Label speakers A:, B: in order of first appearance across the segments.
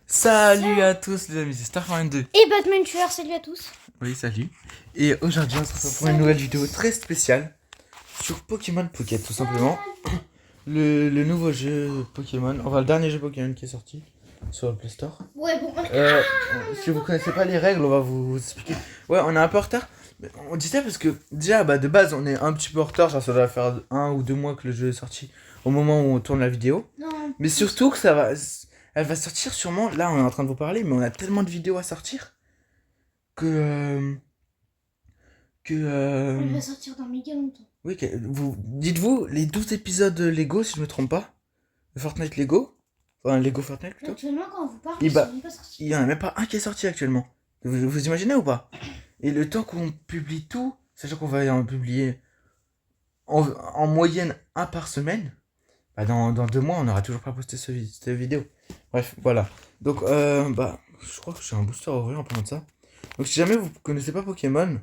A: Salut à tous les amis, c'est Starman2.
B: Et Batman Tueur, salut à tous.
A: Oui, salut. Et aujourd'hui, on se retrouve pour une nouvelle vidéo très spéciale sur Pokémon Pocket, tout simplement. Le nouveau jeu Pokémon, enfin le dernier jeu Pokémon qui est sorti sur le Play Store.
B: Ouais, bon,
A: Si vous connaissez pas les règles, on va vous expliquer. Ouais, on est un peu en retard. Mais on dit ça parce que déjà, de base, on est un petit peu en retard. Genre, ça doit faire 1 ou 2 mois que le jeu est sorti au moment où on tourne la vidéo.
B: non.
A: Mais surtout que elle va sortir sûrement. Là, on est en train de vous parler, mais on a tellement de vidéos à sortir que.
B: Elle va sortir dans méga longtemps.
A: Oui, dites-vous les 12 épisodes Lego, si je me trompe pas. De Fortnite Lego. Enfin, Lego Fortnite plutôt.
B: Actuellement, quand on vous parle,
A: Et
B: ils
A: bah,
B: sont même pas sortis.
A: il y en a même pas un qui est sorti actuellement. Vous imaginez ou pas? Et le temps qu'on publie tout, sachant qu'on va en publier en moyenne un par semaine, bah dans 2 mois, on n'aura toujours pas posté cette vidéo. Bref, voilà. Donc, je crois que j'ai un booster à ouvrir en parlant de ça. Donc, si jamais vous connaissez pas Pokémon,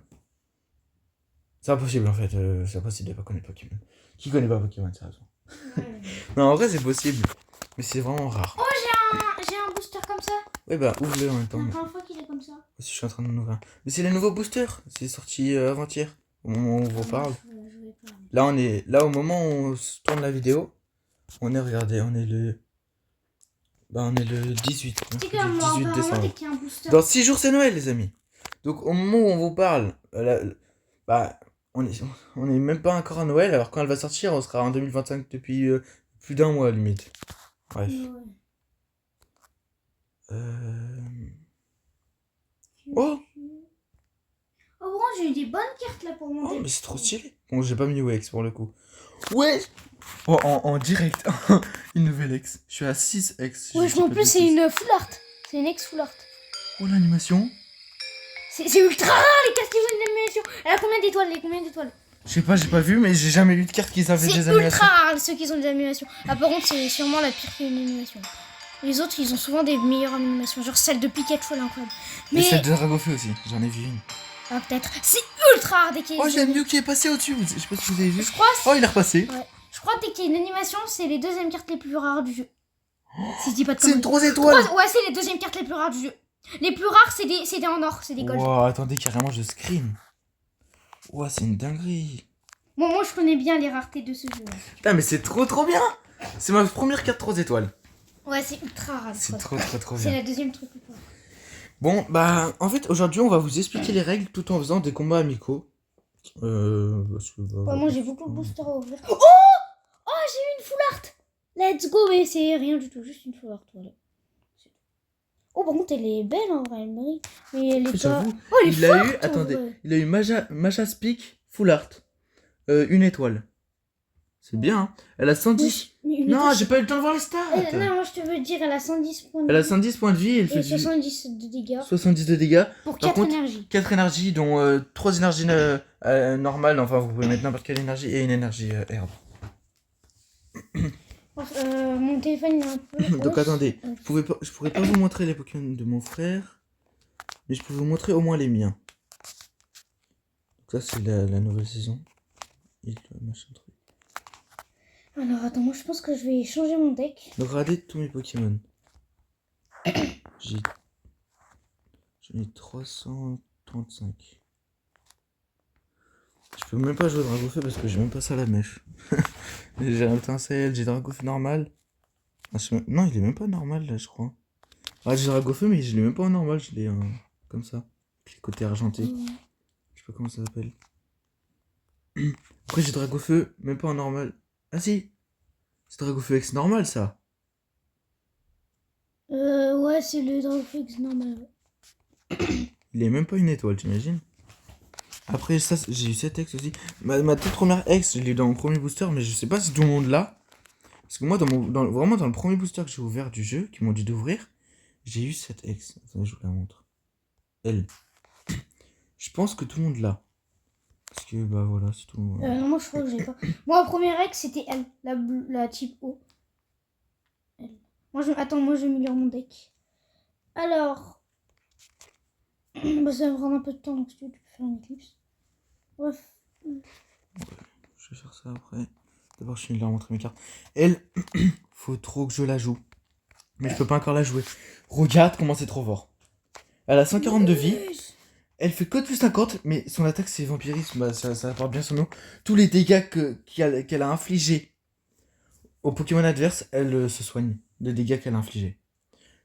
A: c'est impossible en fait. C'est impossible de pas connaître Pokémon. Qui connaît pas Pokémon, c'est raison.
B: Ouais.
A: Non, en vrai, c'est possible. Mais c'est vraiment rare.
B: Oh, j'ai un booster comme ça.
A: Ouais, bah, ouvre-le en même
B: C'est
A: temps.
B: la
A: Moi
B: première fois qu'il est comme ça.
A: aussi, je suis en train d'en ouvrir un. Mais c'est les nouveaux boosters. C'est sorti avant-hier. Au moment où on vous parle.
B: Je vais pas.
A: Là, là, au moment où on se tourne la vidéo, regardez, on est le 18.
B: C'est
A: Mercredi
B: comme moi,
A: 18
B: apparemment,
A: décembre.
B: dès qu'il y a un booster.
A: Dans 6 jours, c'est Noël, les amis. Donc, au moment où on vous parle, bah, on est même pas encore à Noël, alors quand elle va sortir, on sera en 2025 depuis plus d'un mois, limite. Bref.
B: Ouais.
A: Oh,
B: Oh, bon, j'ai eu des bonnes cartes là pour mon
A: oh,
B: deck.
A: mais c'est trop stylé. Bon, j'ai pas mis Wex pour le coup. Ouais. Oh, en direct, une nouvelle ex. Je suis à 6 ex. si
B: Ouais,
A: je dis
B: en
A: pas de
B: plus, c'est
A: bêtises.
B: une full art. C'est une ex full art.
A: Oh, l'animation.
B: C'est ultra rare les cartes qui ont une animation. Elle a combien d'étoiles?
A: Je sais pas, j'ai pas vu, mais j'ai jamais eu de carte qui avaient
B: C'est
A: des animations.
B: ultra rare ceux qui ont des animations. Ah, par contre, c'est sûrement la pire qui a une animation. Les autres, ils ont souvent des meilleures animations. Genre celle de Pikachu, elle est incroyable.
A: Mais celle de Dragofeu aussi, j'en ai vu une.
B: Ah, peut-être. C'est ultra rare dès qu'il y a
A: Oh,
B: une
A: j'ai Mew qui est passé au-dessus. Je sais pas si vous avez vu.
B: Je crois,
A: Oh, il est repassé.
B: ouais. Je crois que dès qu'il y a une animation, c'est les deuxièmes cartes les plus rares du jeu. Si je dis pas de
A: C'est une
B: conneries.
A: 3 étoiles.
B: Ouais, c'est les deuxièmes cartes les plus rares du jeu. Les plus rares, c'est des en or, c'est des gold.
A: Wow, attendez, carrément, je scream. Wow, c'est une dinguerie.
B: Bon, moi, je connais bien les raretés de ce jeu.
A: Putain, mais c'est trop bien. C'est ma première carte 3 étoiles.
B: Ouais, c'est ultra rare.
A: C'est trop
B: C'est
A: bien.
B: la deuxième truc plus rare.
A: Bon, en fait, aujourd'hui, on va vous expliquer les règles tout en faisant des combats amicaux. Parce que,
B: Ouais, moi, j'ai beaucoup de boosters à ouvrir. Oh, j'ai eu une full art. Let's go, mais c'est rien du tout, juste une full art, voilà. Oh, par contre, elle est belle en vrai, elle mérite. Mais elle est pas...
A: J'avoue,
B: Oh, elle est
A: il a eu,
B: forte,
A: attendez,
B: ouais.
A: il a eu Maja Speak Full Art. 1 étoile. C'est bien, hein. Elle a 110. Non, j'ai pas eu le temps de voir les stats.
B: Non, moi je te veux dire, elle a 110 points de
A: Elle a
B: vie
A: 110 points de vie et elle fait
B: et
A: du
B: 70 de dégâts
A: 70 de dégâts.
B: pour
A: Par
B: 4
A: contre,
B: énergies.
A: 4 énergies, dont 3 énergies normales. Enfin, vous pouvez mettre n'importe quelle énergie et une énergie herbe.
B: Mon téléphone il est un peu...
A: Donc attendez,
B: Ouais.
A: je pourrais pas vous montrer les Pokémon de mon frère, mais je peux vous montrer au moins les miens. Donc ça c'est la nouvelle saison. Et le machin truc.
B: Alors attends, moi je pense que je vais changer mon deck.
A: Donc regardez tous mes Pokémon. J'en ai 335. Je peux même pas jouer Dragofeu parce que j'ai même pas ça à la mèche. J'ai un étincelle, j'ai Dragofeu normal. Ah, non, il est même pas normal là, je crois. Ah, j'ai Dragofeu, mais je l'ai même pas en normal, je l'ai comme ça. Puis le côté argenté. Je sais pas comment ça s'appelle. Après, j'ai Dragofeu, même pas en normal. Ah si! C'est Dragofeu X normal ça!
B: Ouais, c'est le Dragofix normal.
A: Il est même pas une étoile, t'imagines? Après ça, j'ai eu cette ex aussi. Ma toute première ex, je l'ai eu dans mon premier booster, mais je sais pas si tout le monde l'a. Parce que moi, vraiment dans le premier booster que j'ai ouvert du jeu, qu'ils m'ont dit d'ouvrir, j'ai eu cette ex. Attendez, je vous la montre. Elle. Je pense que tout le monde l'a. Parce que, bah voilà, c'est tout.
B: Non, moi je crois que j'ai pas. Moi, la première ex c'était elle, la type O. Elle. Attends, moi je vais améliorer mon deck. Alors. Bah, ça va me prendre un peu de temps, donc si tu veux, tu peux faire une éclipse. Bref.
A: Je vais faire ça après. D'abord, je finis de leur montrer mes cartes. Elle, faut trop que je la joue. Mais je peux pas encore la jouer. Regarde comment c'est trop fort. Elle a 140 de vie. Elle fait que du 50, mais son attaque c'est vampirisme, bah, ça porte bien son nom. Tous les dégâts qu'elle a infligés au Pokémon adverse, elle se soigne des dégâts qu'elle a infligés.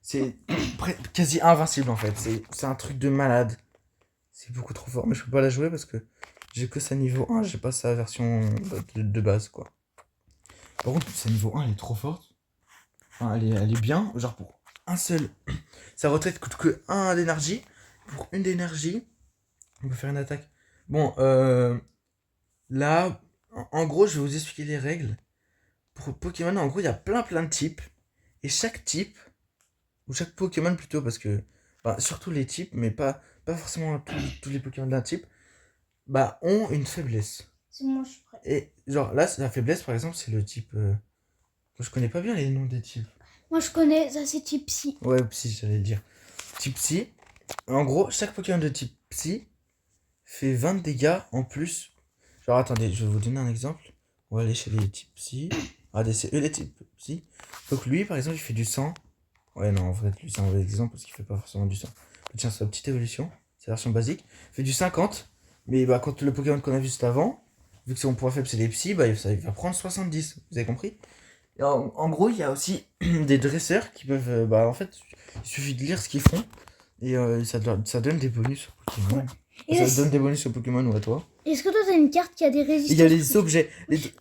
A: C'est quasi invincible en fait, c'est un truc de malade. C'est beaucoup trop fort, mais je peux pas la jouer parce que j'ai que sa niveau 1, j'ai pas sa version de base quoi. Par contre, sa niveau 1 elle est trop forte. Enfin, elle est bien, genre pour un seul. Sa retraite coûte que 1 d'énergie. Pour une d'énergie, on peut faire une attaque. Bon, là, en gros, je vais vous expliquer les règles. Pour Pokémon, en gros, il y a plein de types. Et chaque type, ou chaque Pokémon plutôt, parce que, bah, surtout les types, mais pas forcément tous les Pokémon d'un type, bah, ont une faiblesse.
B: C'est moi, je suis prêt.
A: Et genre, là, la faiblesse, par exemple, c'est le type. Je connais pas bien les noms des types.
B: Moi, je connais, ça c'est type psy.
A: Ouais, psy, j'allais le dire. Type psy. En gros, chaque Pokémon de type psy fait 20 de dégâts en plus. Genre, attendez, je vais vous donner un exemple. On va aller chez les types psy. Regardez, c'est eux les types psy. Donc, lui, par exemple, il fait du sang. Ouais, non, en vrai, lui, c'est un mauvais exemple parce qu'il fait pas forcément du sang. Tiens, c'est la petite évolution. C'est la version basique. Il fait du 50. Mais bah, quand le Pokémon qu'on a vu juste avant, vu que son point faible c'est les psy, bah, il va prendre 70. Vous avez compris? Et en gros, il y a aussi des dresseurs qui peuvent. Bah, en fait, il suffit de lire ce qu'ils font. Et ça donne des bonus au Pokémon.
B: Ouais. Et
A: Ça donne des bonus au Pokémon ou à toi.
B: est-ce que toi, t'as une carte qui a des résistances?
A: Il y a les objets.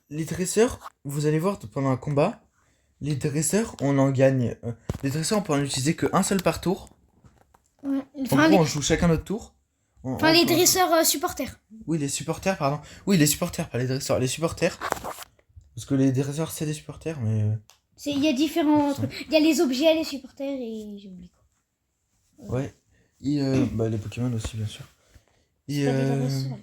A: Les dresseurs, vous allez voir pendant un combat, les dresseurs, on en gagne. Les dresseurs, on peut en utiliser qu'un seul par tour.
B: Ouais.
A: En
B: Enfin,
A: gros, on joue chacun notre tour.
B: les dresseurs supporters.
A: Oui, les supporters, pardon. Oui, les supporters, pas les dresseurs. Les supporters. Parce que les dresseurs, c'est des supporters, mais.
B: Il y a différents trucs. Il y a les objets, les supporters et j'ai oublié quoi.
A: Ouais. Et bah, les Pokémon aussi, bien sûr. Et,
B: Pas des dresseurs,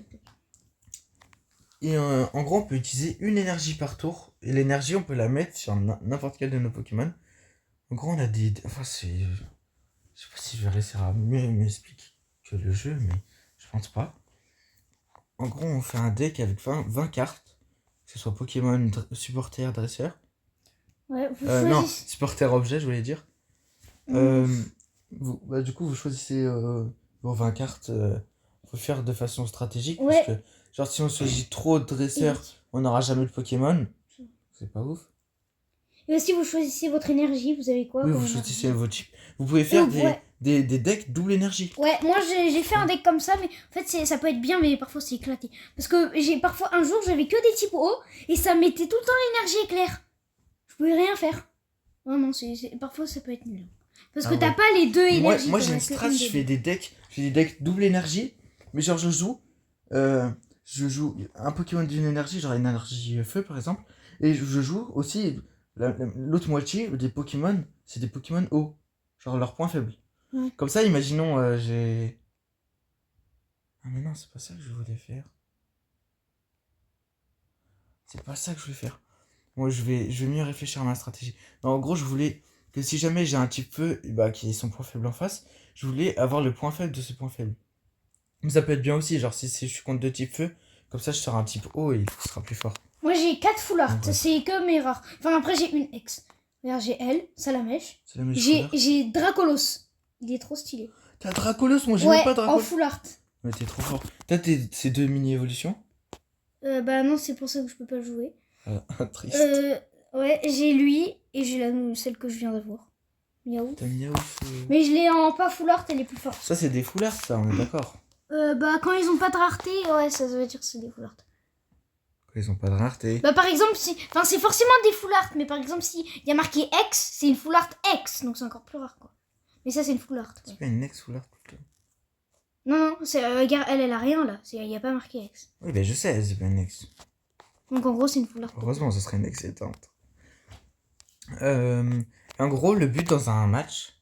B: les
A: et en gros, on peut utiliser une énergie par tour. Et l'énergie, on peut la mettre sur n'importe quel de nos Pokémon. En gros, on a des. Enfin, c'est. Je sais pas si je vais réussir à mieux m'expliquer que le jeu, mais je pense pas. En gros, on fait un deck avec 20 cartes. Que ce soit Pokémon, supporter, dresseur.
B: Ouais, vous
A: Non,
B: choisissez.
A: supporter, objet, je voulais dire. Bah, du coup, vous choisissez vos 20 cartes. Faut faire de façon stratégique.
B: Ouais.
A: Parce que, genre, si on choisit trop de dresseurs, on n'aura jamais de Pokémon. C'est pas ouf.
B: Et aussi, vous choisissez votre énergie. Vous avez quoi
A: Oui,
B: comme
A: vous
B: énergie?
A: choisissez vos types. Vous pouvez faire
B: Ouais.
A: des decks double énergie.
B: Ouais, moi j'ai fait un deck comme ça, mais en fait ça peut être bien, mais parfois c'est éclaté. Parce que parfois un jour j'avais que des types haut et ça mettait tout le temps l'énergie éclair. Je pouvais rien faire. Vraiment, parfois ça peut être nul. Parce que t'as pas les deux énergies.
A: Moi j'ai une strat, je fais des decks double énergie, mais genre je joue un Pokémon d'une énergie, genre une énergie feu par exemple, et je joue aussi l'autre moitié des Pokémon, c'est des Pokémon eau, genre leur point faible.
B: Ouais.
A: Comme ça, imaginons j'ai... Ah mais non, c'est pas ça que je voulais faire. C'est pas ça que je voulais faire. Moi je vais mieux réfléchir à ma stratégie. Non, en gros, je voulais que si jamais j'ai un type feu bah, qui est son point faible en face, je voulais avoir le point faible de ce point faible. Mais ça peut être bien aussi, genre si je suis contre deux types feu, comme ça je sors un type eau et il sera plus fort.
B: Moi j'ai 4 full art,
A: Ouais.
B: c'est que mes rares. Enfin après j'ai une ex. Regarde, j'ai elle, Salamèche.
A: C'est la meilleure.
B: J'ai Dracolos. Il est trop stylé.
A: T'as Dracolos, moi j'ai
B: Ouais,
A: même pas
B: en
A: Dracolos.
B: full art.
A: Mais t'es trop fort. T'as ces deux mini-évolutions.
B: Bah non, c'est pour ça que je peux pas le jouer.
A: Triste.
B: Ouais, j'ai lui et j'ai celle que je viens d'avoir. Miaou.
A: T'as Miaouf.
B: Mais je l'ai en pas full art, elle est plus forte.
A: Ça c'est des foulards, ça, on est d'accord.
B: Bah quand ils ont pas de rareté, ouais, ça veut dire que c'est des full art.
A: Ils ont pas de rareté.
B: Bah par exemple, enfin c'est forcément des full art, mais par exemple si il y a marqué X, c'est une full art X, donc c'est encore plus rare quoi. Mais ça c'est une full art. Ouais.
A: C'est pas une ex foulard plutôt.
B: Non, regarde, elle a rien là, il y a pas marqué X.
A: Oui, ben je sais, c'est pas une ex.
B: Donc en gros c'est une full art.
A: Heureusement, ce serait une ex éteinte. En gros, le but dans un match,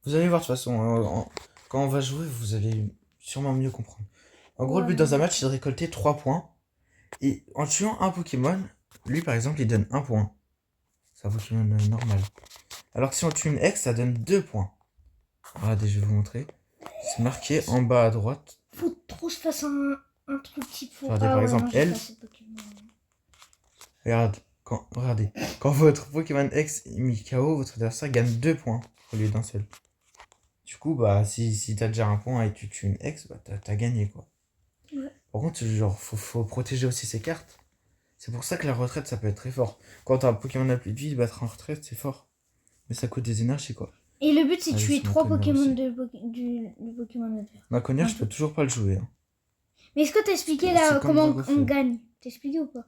A: vous allez voir de toute façon, quand on va jouer, vous allez sûrement mieux comprendre. En gros, le but dans un match, c'est de récolter 3 points. Et en tuant un Pokémon, lui par exemple, il donne 1 point. C'est un Pokémon normal. Alors que si on tue une ex, ça donne 2 points. Regardez, je vais vous montrer. C'est marqué en bas à droite.
B: Faut trop se fasse un truc type.
A: Regardez, par exemple, elle. Regarde. Regardez, quand votre Pokémon X est mis KO, votre adversaire gagne 2 points au lieu d'un seul. Du coup, bah, si t'as déjà un point et tu tues une X, bah, t'as gagné, quoi.
B: Ouais.
A: Par contre, genre, faut protéger aussi ses cartes. C'est pour ça que la retraite, ça peut être très fort. Quand t'as un Pokémon à plus de vie, battre en retraite, c'est fort. Mais ça coûte des énergies, quoi.
B: Et le but, c'est de
A: Ah,
B: tuer
A: je
B: 3
A: connais
B: Pokémon
A: aussi.
B: du Pokémon adverse.
A: Ma connière,
B: Ouais.
A: je peux toujours pas le jouer. Hein.
B: Mais est-ce que t'as expliqué
A: C'est
B: là
A: comme
B: comment
A: Dragofeu.
B: on gagne? T'as expliqué ou pas?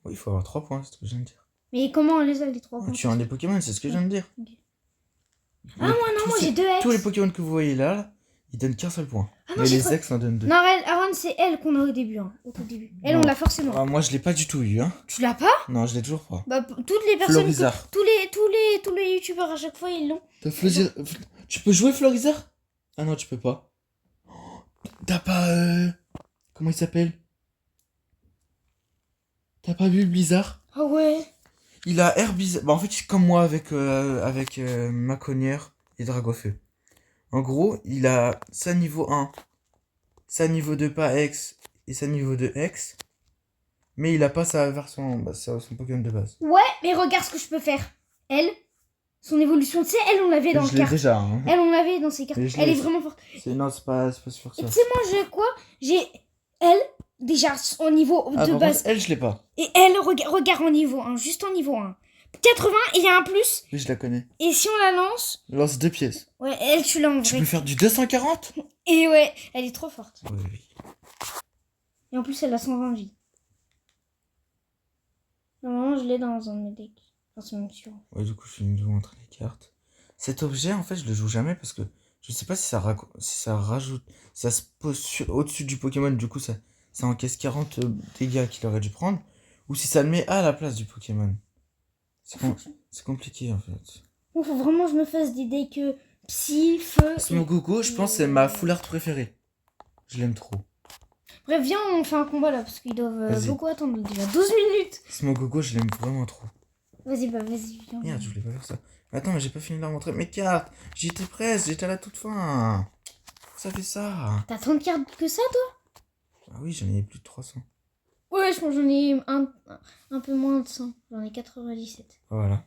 A: Oui, il faut avoir 3 points, c'est ce que je viens de dire.
B: Mais comment on les a les 3
A: En
B: points?
A: tuant des Pokémon, c'est ce que je viens de dire.
B: Ok. Ah, moi non, moi j'ai 2
A: Tous les
B: X.
A: Pokémon que vous voyez là, ils donnent qu'un seul point.
B: Ah non,
A: Mais
B: j'ai
A: les
B: trop-
A: X en donnent 2.
B: Non, Aaron, c'est elle qu'on a au début. Hein, au tout début. Elle,
A: Non.
B: on l'a forcément.
A: Ah, moi, je l'ai pas du tout eu. Hein.
B: Tu l'as pas?
A: Non, je l'ai toujours pas.
B: Bah, toutes les personnes.
A: Florizard.
B: Tous les youtubeurs à chaque fois, ils l'ont.
A: Tu peux jouer Florizard? Ah non, tu peux pas. T'as pas. Comment il s'appelle? T'as pas vu Blizzard?
B: Ah ouais.
A: Il a Air Blizzard. Bah, en fait, c'est comme moi avec Maconnière et Dragofeu. En gros, il a sa niveau 1, sa niveau 2 pas X et sa niveau 2 X. Mais il a pas sa version, son Pokémon de base.
B: Ouais, mais regarde ce que je peux faire. Elle, son évolution, tu sais, elle, on l'avait dans
A: Je
B: le
A: l'ai
B: carte.
A: déjà. Hein.
B: Elle, on l'avait dans ses cartes.
A: Mais je
B: Elle
A: l'ai
B: est
A: aussi.
B: vraiment forte.
A: Non, c'est pas sûr
B: Et
A: ça.
B: tu sais, moi, j'ai quoi? J'ai elle, déjà, au niveau
A: Ah,
B: de
A: par
B: base.
A: contre, elle, je l'ai pas.
B: Et elle, regarde en niveau 1, juste en niveau 1. 80, et il y a un plus.
A: Oui, je la connais.
B: Et si on la lance,
A: Lance 2 pièces.
B: ouais, elle, tu l'as en
A: Tu
B: vrai.
A: peux faire du 240?
B: Et ouais, elle est trop forte.
A: Oui, oui.
B: Et en plus, elle a 120 vies. Normalement, je l'ai dans un de mes decks. Enfin, c'est même sûr.
A: Ouais, du coup, je vais vous montrer les cartes. Cet objet, en fait, je le joue jamais parce que je sais pas si ça rajoute. Ça se pose au-dessus du Pokémon, du coup, ça encaisse 40 dégâts qu'il aurait dû prendre. Ou si ça le met à la place du Pokémon. C'est compliqué, en fait.
B: Bon, faut vraiment que je me fasse des decks psy, feu.
A: Smogogo, je pense, c'est ma full art préférée. Je l'aime trop.
B: Bref, viens, on fait un combat là, parce qu'ils doivent
A: Vas-y.
B: beaucoup attendre déjà. 12 minutes.
A: Smogogo, je l'aime vraiment trop.
B: Vas-y, viens.
A: Merde, je voulais pas faire ça. Attends, mais j'ai pas fini de leur montrer mes cartes. J'étais presque, j'étais à la toute fin. Ça fait ça.
B: T'as tant de cartes que ça, toi?
A: Ah oui, j'en ai plus de 300.
B: Ouais, je pense que j'en ai un peu moins de 100. J'en ai 97.
A: Voilà.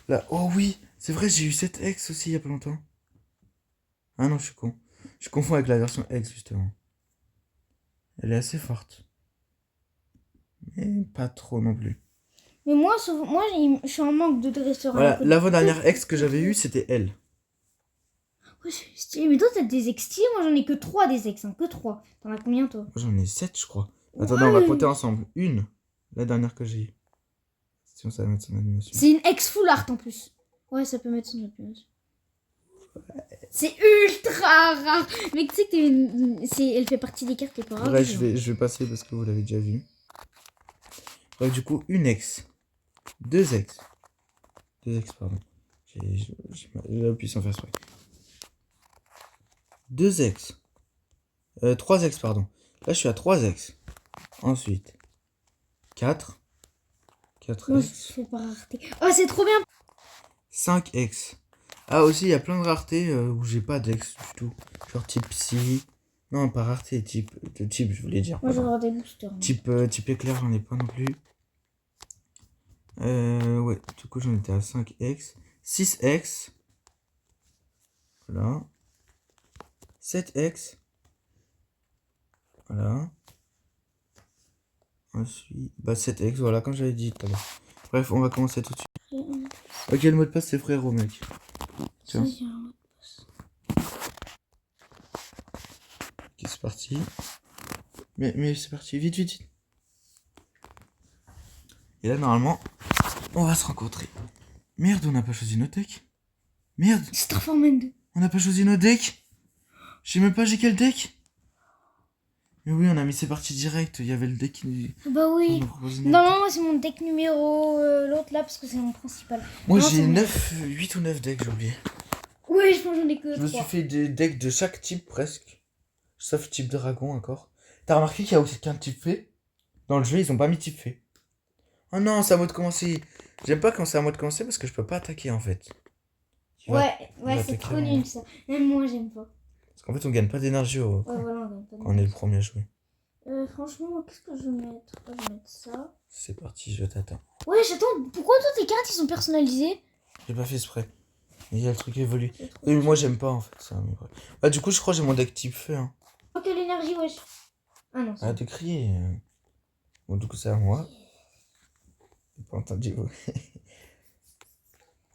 A: Là, oh oui, c'est vrai, j'ai eu cette X aussi il y a pas longtemps. Ah non, je suis con. Je confonds avec la version X, justement. Elle est assez forte. Mais pas trop non plus.
B: Mais moi, je suis en manque de dresseur.
A: Voilà, l'avant-dernière X que j'avais eue, c'était elle.
B: Ouais, c'est stylé. Mais toi, t'as des ex stylés. Moi, j'en ai que 3 des ex. Hein, que 3. T'en as combien, toi?
A: Moi, j'en ai 7, je crois. Attendez, on va compter ensemble. Une, la dernière que j'ai eue. Si on savait mettre son animation.
B: C'est une ex full art en plus. Ouais, ça peut mettre son animation. C'est ultra rare. Mais tu sais que elle fait partie des cartes les plus rares.
A: Bref, je vais passer parce que vous l'avez déjà vu. Bref, du coup, une ex. Deux ex. Deux ex, pardon. J'ai appuyé sans faire exprès. Deux ex. Trois ex, pardon. Là, je suis à 3 ex. Ensuite, 4. 4
B: Non,
A: ex.
B: je fais pas rareté. Oh, c'est trop bien.
A: 5 ex. Ah, aussi, il y a plein de raretés où j'ai pas d'ex du tout. Genre type psy. Non, pas rareté, type, je voulais dire.
B: Moi, je vais
A: pardon.
B: avoir des boosters. Hein.
A: Type éclair, j'en ai pas non plus. Ouais, du coup, j'en étais à 5 ex. 6 ex. Voilà. 7 ex. Voilà. Ensuite, 7 ex, voilà, comme j'avais dit tout à l'heure. Bref, on va commencer tout de suite. Ok, le mot de passe, c'est frérot, mec. Tiens.
B: Ça, j'ai un mot de passe.
A: Ok, c'est parti. Mais c'est parti, vite, vite, vite. Et là, normalement, on va se rencontrer. Merde, on n'a pas choisi notre deck. Merde,
B: Starforman 2.
A: on n'a pas choisi notre deck. Je sais même pas j'ai quel deck. Mais oui, on a mis c'est parti direct. Il y avait le deck qui
B: Bah oui.
A: nous proposait.
B: Non, moi, c'est mon deck numéro l'autre là, parce que c'est mon principal.
A: Moi,
B: Non,
A: j'ai
B: c'est mon-
A: 8 ou 9 decks, j'ai oublié.
B: Ouais, je pense que j'en ai que
A: Je me suis
B: 3.
A: fait des decks de chaque type presque. Sauf type dragon encore. T'as remarqué qu'il y a aussi qu'un type fée? Dans le jeu, ils ont pas mis type fée. Oh non, c'est à moi de commencer. J'aime pas quand c'est à moi de commencer parce que je peux pas attaquer en fait. Tu vois,
B: Ouais,
A: il va
B: c'est
A: attaquer
B: trop
A: avant moi.
B: nul ça. Même moi, j'aime pas.
A: Parce qu'en fait, on gagne pas d'énergie
B: Ouais, voilà, on gagne pas de
A: quand on est le premier à jouer.
B: Franchement, qu'est-ce que je vais mettre? Je vais mettre ça.
A: C'est parti, je t'attends.
B: Ouais, j'attends. Pourquoi toi tes cartes ils sont personnalisées?
A: J'ai pas fait exprès. Mais il y a le truc évolue.
B: C'est trop
A: Oui, mais moi
B: chiant.
A: j'aime pas en fait ça. Mais bref. Bah, du coup, je crois que j'ai mon deck type feu. Hein.
B: Oh, quelle énergie, wesh. Ah non, c'est
A: Arrête de crier. Bon, du coup, c'est à moi. J'ai pas entendu.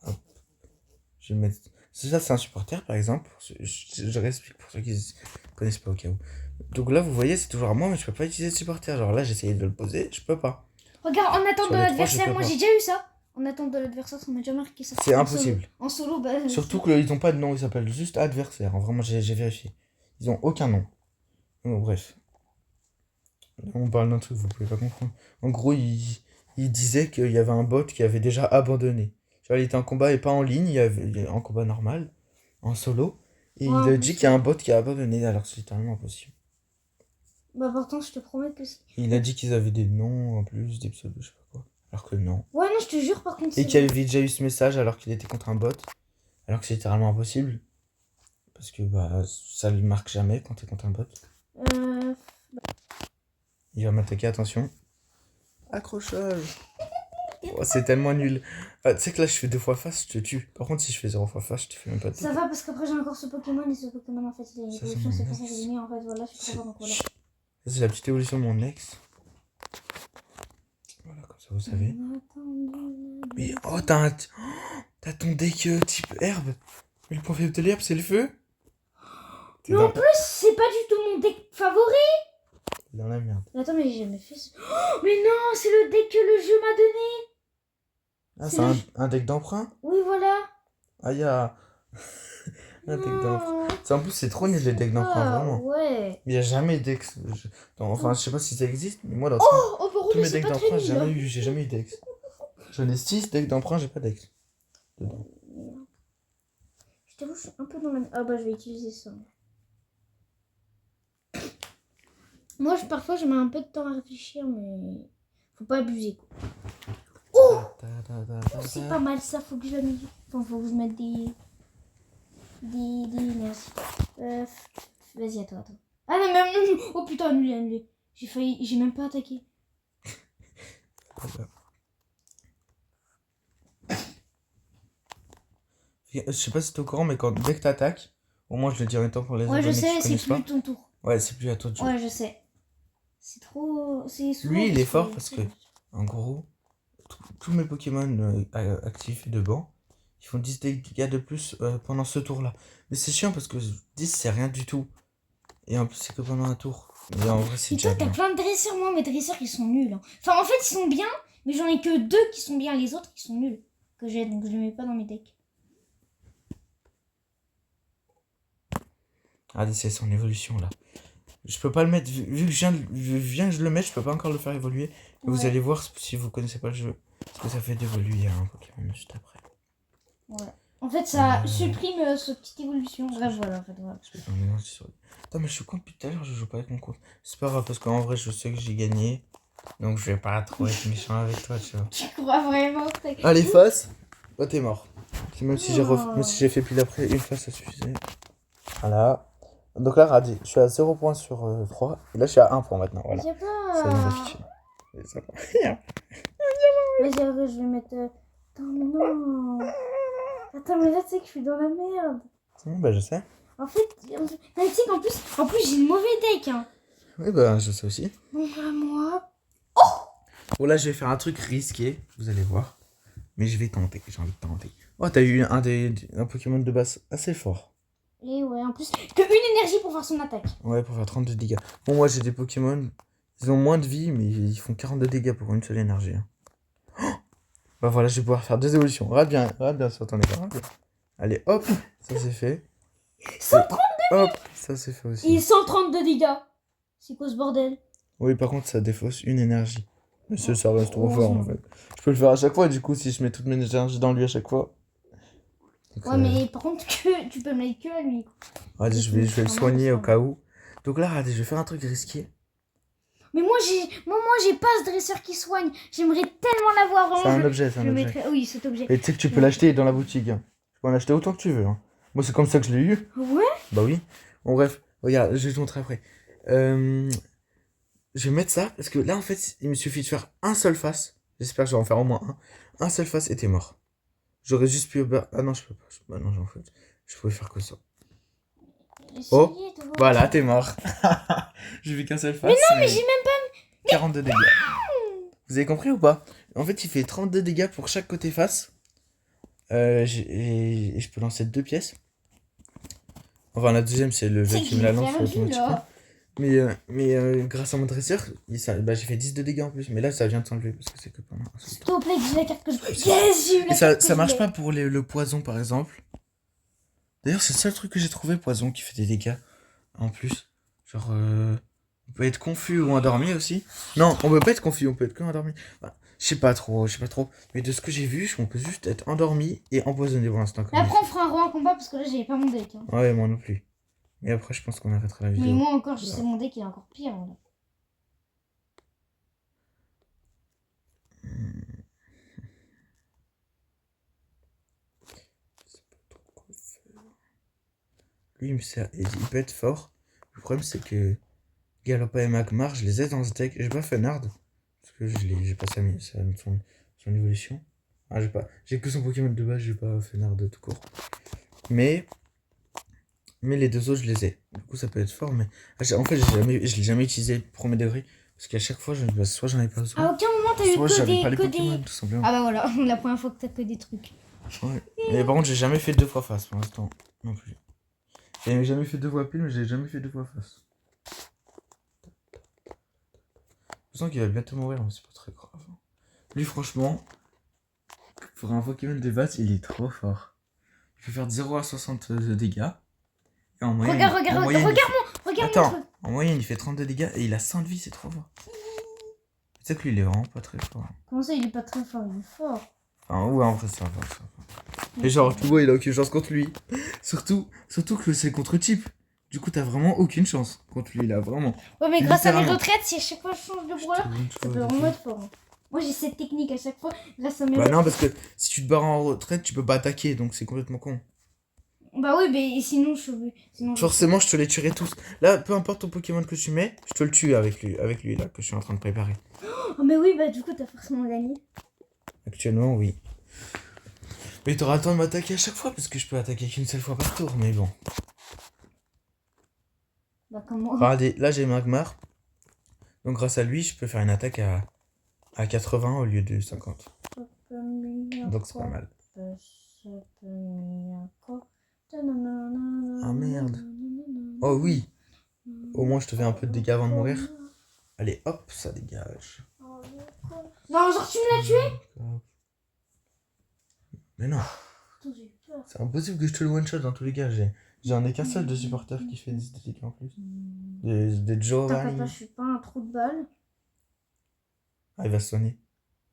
A: Hop. Je vais mettre. Ça, c'est un supporter par exemple. Je réexplique pour ceux qui connaissent pas au cas où. Donc là, vous voyez, c'est toujours à moi, mais je peux pas utiliser de supporter. Genre là, j'ai essayé de le poser, je peux pas.
B: Regarde, en attente
A: Sur
B: de
A: les trois, je
B: l'adversaire,
A: peux
B: moi
A: pas.
B: j'ai déjà eu ça. En attente de l'adversaire, ça m'a déjà marqué ça.
A: C'est
B: En
A: impossible.
B: solo. En solo, bah.
A: Surtout qu'ils ont pas de nom, ils s'appellent juste adversaire. Vraiment, j'ai vérifié. Ils ont aucun nom. Donc, bref. On parle d'un truc, vous pouvez pas comprendre. En gros, il disait qu'il y avait un bot qui avait déjà abandonné. Genre, il était en combat et pas en ligne, il est en combat normal, en solo. Et
B: Ouais,
A: il
B: en
A: a
B: plus,
A: dit qu'il y a un bot qui a abandonné, alors que c'est totalement impossible.
B: Bah pourtant, je te promets que c'est.
A: Il a dit qu'ils avaient des noms en plus, des pseudos, je sais pas quoi. Alors que non.
B: Ouais, non, je te jure, par contre.
A: Et
B: c'est
A: qu'il
B: vrai.
A: avait déjà eu ce message alors qu'il était contre un bot. Alors que c'est littéralement impossible. Parce que bah ça le marque jamais quand t'es contre un bot.
B: Euh.
A: Il va m'attaquer, attention. Accrochage. Oh, c'est tellement nul. Ah, tu sais que là je fais 2 fois face, je te tue. Par contre si je fais 0 fois face, je te fais même pas de
B: Ça va parce qu'après j'ai encore ce Pokémon et ce Pokémon en fait il a
A: Ça,
B: une
A: c'est
B: évolution,
A: mon
B: c'est pour ça
A: ex.
B: que je l'ai mis en fait. Voilà, je suis trop fort donc voilà.
A: Ça, c'est la petite évolution de mon ex. Voilà, comme ça vous savez. Mais oh, t'as ton deck type herbe. Mais le point faible de l'herbe, c'est le feu. T'es
B: Mais en
A: dans...
B: plus, c'est pas du tout mon deck favori.
A: t'es dans la merde.
B: Mais attends, mais j'ai jamais fait ça. Oh, mais non, c'est le deck que le jeu m'a donné.
A: Ah,
B: C'est
A: c'est
B: le
A: un deck d'emprunt.
B: Oui, voilà.
A: Ah, il y a un deck d'emprunt.
B: Non.
A: En plus, c'est trop nul les decks d'emprunt,
B: Ah,
A: vraiment.
B: ouais.
A: Il n'y a jamais d'ex. Enfin, je sais pas si ça existe, mais moi, dans
B: Oh, bah,
A: tous
B: mais
A: mes
B: c'est
A: decks
B: pas très
A: d'emprunt,
B: nul.
A: j'ai jamais eu d'ex. J'en ai 6 decks d'emprunt, j'ai pas d'ex. Dedans.
B: Je t'avoue, je suis un peu dans la. Ah, bah, je vais utiliser ça. Moi, parfois, je mets un peu de temps à réfléchir, mais faut pas abuser, quoi. Oh, c'est pas mal ça, faut que je la mette. Enfin, faut que je mette des énergies. Vas-y, à toi, attends. Ah non, mais oh putain, annulé, annulé. J'ai même pas attaqué.
A: Je sais pas si t'es au courant, mais dès que t'attaques, au moins je le dis en même temps pour les
B: Ouais, je
A: abonnés qui
B: sais, c'est
A: connaissent
B: plus
A: pas.
B: ton tour.
A: Ouais, c'est plus à toi de jouer.
B: Ouais, je sais. C'est trop. C'est souvent
A: Lui, il est
B: parce
A: fort parce que, en gros, tous mes Pokémon actifs et de banc, ils font 10 dégâts de plus pendant ce tour-là. Mais c'est chiant parce que 10 c'est rien du tout. Et en plus, c'est que pendant un tour. Mais en vrai, c'est
B: Et toi,
A: déjà
B: t'as
A: bien.
B: plein de dresseurs. Moi, mes dresseurs, ils sont nuls. Hein. Enfin, en fait, ils sont bien, mais j'en ai que 2 qui sont bien. Les autres, ils sont nuls. Que j'ai, donc je les mets pas dans mes decks.
A: Regardez, c'est son évolution là. Je peux pas le mettre, vu que je viens que je le mette, je peux pas encore le faire évoluer. Mais vous
B: Ouais.
A: allez voir si vous connaissez pas le jeu, ce que ça fait d'évoluer à un Pokémon juste après.
B: Ouais. En fait, ça supprime cette petite évolution. Bref, voilà, en fait, voilà.
A: Je vais faire un mélange sur... Attends, mais je suis con depuis tout à l'heure, je joue pas avec mon compte. C'est pas grave, parce qu'en vrai, je sais que j'ai gagné. Donc je vais pas trop être méchant avec toi, tu vois.
B: Tu crois vraiment que t'as...
A: Allez, face. Oh, t'es mort. Même si j'ai
B: Oh.
A: même si j'ai fait pile après, une face, ça suffisait. Voilà. Donc là, regardez, je suis à 0 points sur 3. Et là, je suis à 1 point maintenant, voilà.
B: J'ai
A: Ça vient
B: pas...
A: d'afficher. Et ça va.
B: Vas-y, après, je vais mettre... Attends, mais non. Attends, mais là, tu sais que je suis dans la merde.
A: Bah, je sais.
B: En fait, non, mais tu sais qu'en plus, j'ai le mauvais deck, hein.
A: Oui, bah, je sais aussi.
B: Donc, à moi...
A: Bon, là, je vais faire un truc risqué, vous allez voir. Mais je vais tenter, j'ai envie de tenter. Oh, t'as eu un Pokémon de base assez fort.
B: Et ouais, en plus, que une énergie pour faire son attaque.
A: Ouais, pour faire 32 dégâts. Bon, moi, j'ai des Pokémon, ils ont moins de vie, mais ils font 42 dégâts pour une seule énergie. Hein. Oh, bah voilà, je vais pouvoir faire 2 évolutions. Regarde bien sur ton écran. Allez, hop, ça c'est fait.
B: 130
A: Hop, ça c'est fait aussi.
B: et 132 dégâts. C'est quoi ce bordel?
A: Oui, par contre, ça défausse une énergie. Mais ça reste trop
B: Oh,
A: fort
B: non.
A: en fait. Je peux le faire à chaque fois, du coup, si je mets toutes mes énergies dans lui à chaque fois. Donc,
B: Ouais, mais par contre, tu peux me mettre que à lui.
A: regardez, je vais le soigner au cas où. Donc là, regardez, je vais faire un truc risqué.
B: Mais moi, j'ai pas ce dresseur qui soigne. J'aimerais tellement l'avoir.
A: C'est
B: Vraiment,
A: un objet, c'est un
B: je le
A: objet.
B: mettrais... Oui, cet objet.
A: Et tu sais que tu peux l'acheter dans la boutique. Hein. Tu peux en acheter autant que tu veux. Hein. Moi, c'est comme ça que je l'ai eu.
B: Ouais.
A: Bah oui. Bon, bref, regarde, je vais te montrer après. je vais mettre ça, parce que là, en fait, il me suffit de faire un seul face. J'espère que je vais en faire au moins un. Un seul face et t'es mort. J'aurais juste pu... Ah non, je peux pas. Bah non, en fait, je pouvais faire que ça. Oh,
B: Essayez de voir.
A: voilà, t'es mort. J'ai vu qu'un seul face.
B: Mais non, mais j'ai même pas.
A: 42 dégâts. Vous avez compris ou pas? En fait, il fait 32 dégâts pour chaque côté face. Et je peux lancer 2 pièces. Enfin, la deuxième, c'est le jeu
B: C'est
A: qui
B: que
A: me la
B: j'ai
A: lance
B: perdu
A: automatiquement.
B: là.
A: Mais grâce à mon dresseur, j'ai fait 10 de dégâts en plus. Mais là, ça vient de s'enlever parce que c'est que pendant un seul
B: S'il
A: temps.
B: te plaît, que j'ai la carte que je. Yes, j'ai eu
A: Et
B: la
A: ça,
B: carte que
A: ça
B: je
A: marche
B: voulais.
A: pas pour le poison, par exemple. D'ailleurs, c'est le seul truc que j'ai trouvé, poison, qui fait des dégâts en plus. Genre, on peut être confus ou endormi aussi. Non, on peut pas être confus, on peut être que endormi. Enfin, je sais pas trop. Mais de ce que j'ai vu, on peut juste être endormi et empoisonné pour l'instant.
B: Mais après, on fera un roi en combat parce que là, j'avais pas mon deck. Hein.
A: Ouais, moi non plus. Et après, je pense qu'on arrêtera la
B: Mais
A: vidéo.
B: moi encore, je sais mon deck, il est encore pire. Voilà.
A: Lui, il peut être fort. Le problème, c'est que Galopa et Magmar, je les ai dans ce deck. J'ai pas Fenard. Parce que j'ai pas son évolution. Ah, j'ai que son Pokémon de base, j'ai pas Fenard tout court. Mais les deux autres, je les ai. Du coup, ça peut être fort, mais en fait, je l'ai jamais utilisé premier degré. Parce qu'à chaque fois, soit j'en avais pas
B: À
A: besoin,
B: aucun moment, t'as eu
A: soit j'avais pas les
B: que
A: Pokémon,
B: des.
A: tout simplement.
B: Ah bah voilà, la première fois que t'as que des trucs.
A: Ouais. Mais par contre, j'ai jamais fait 2 fois face pour l'instant. Non plus. J'ai jamais fait 2 fois pile, mais j'ai jamais fait 2 fois face. Je sens qu'il va bientôt mourir, mais c'est pas très grave. Lui, franchement, pour un Pokémon de base, il est trop fort. Il peut faire de 0 à 60 de dégâts. Et en moyenne,
B: Regarde mon truc.
A: En moyenne, il fait 32 dégâts et il a 100 de vie, c'est trop fort. Tu sais que lui, il est vraiment pas très fort.
B: Comment ça, il est pas très fort, il est fort.
A: Enfin, ouais, en vrai, c'est un fort. Mais genre, tu vois, il a aucune chance contre lui. Surtout que c'est contre type. Du coup, t'as vraiment aucune chance contre lui, là, vraiment.
B: Ouais, mais grâce à mes
A: Littéralement.
B: retraites, si à chaque fois je change de brawler, ça peut vraiment être fort. Hein. Moi, j'ai cette technique à chaque fois grâce à mes
A: Bah
B: retraites.
A: non, parce que si tu te barres en retraite, tu peux pas attaquer, donc c'est complètement con.
B: Bah oui, mais sinon, je suis. Sinon,
A: Forcément, je te les tuerai tous. Là, peu importe ton Pokémon que tu mets, je te le tue avec lui là, que je suis en train de préparer.
B: Oh, mais oui, bah du coup, t'as forcément gagné.
A: Actuellement, oui. Mais t'auras le temps de m'attaquer à chaque fois, parce que je peux attaquer qu'une seule fois par tour, mais bon.
B: Bah comment
A: Regardez, là j'ai Magmar. Donc grâce à lui, je peux faire une attaque à 80 au lieu de 50. Donc c'est pas mal. Ah merde. Oh oui. Au moins je te fais un peu de dégâts avant de mourir. Allez, hop, ça dégage.
B: Non, genre tu me l'as tué.
A: Mais non.
B: Attends, j'ai eu peur.
A: C'est impossible que je te le one-shot dans tous les cas. J'en ai qu'un seul de supporter qui fait 10 dégâts en plus. Des
B: T'inquiète
A: Giovanni.
B: pas, je suis pas un trou de balle.
A: Ah, il va se soigner.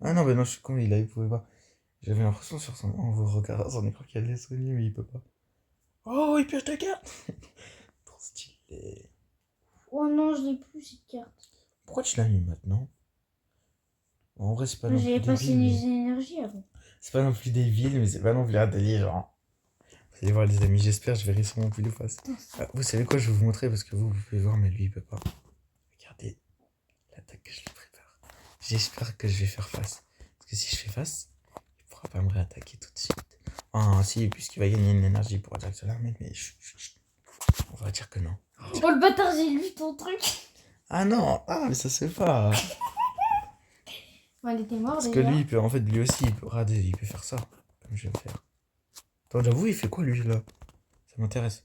A: Ah non, mais non, je suis con, il pouvait pas. J'avais l'impression en vous regardant son écran qu'il allait les soigner, mais il peut pas. Oh, il pioche ta carte. Trop stylé.
B: Oh non, je l'ai plus cette carte.
A: Pourquoi tu l'as mis maintenant? En vrai, c'est pas non plus
B: J'avais
A: des
B: passé
A: villes.
B: les énergies avant.
A: C'est pas non plus des villes, mais c'est pas non plus intelligent. Vous allez voir, les amis, j'espère, je verrai sur mon pile ou face. Ah, vous savez quoi, je vais vous montrer parce que vous pouvez voir, mais lui, il peut pas. Regardez l'attaque que je lui prépare. J'espère que je vais faire face. Parce que si je fais face, il pourra pas me réattaquer tout de suite. Ah, si, puisqu'il va gagner une énergie, il pourra direct se l'armer, mais chut. On va dire que non.
B: Oh le bâtard, j'ai lu ton truc.
A: Ah non, mais ça se fait pas.
B: Bon, elle était morte
A: Parce que
B: déjà.
A: lui, lui aussi, il peut faire ça. Comme je vais le faire. Attends, j'avoue, il fait quoi lui là? Ça m'intéresse.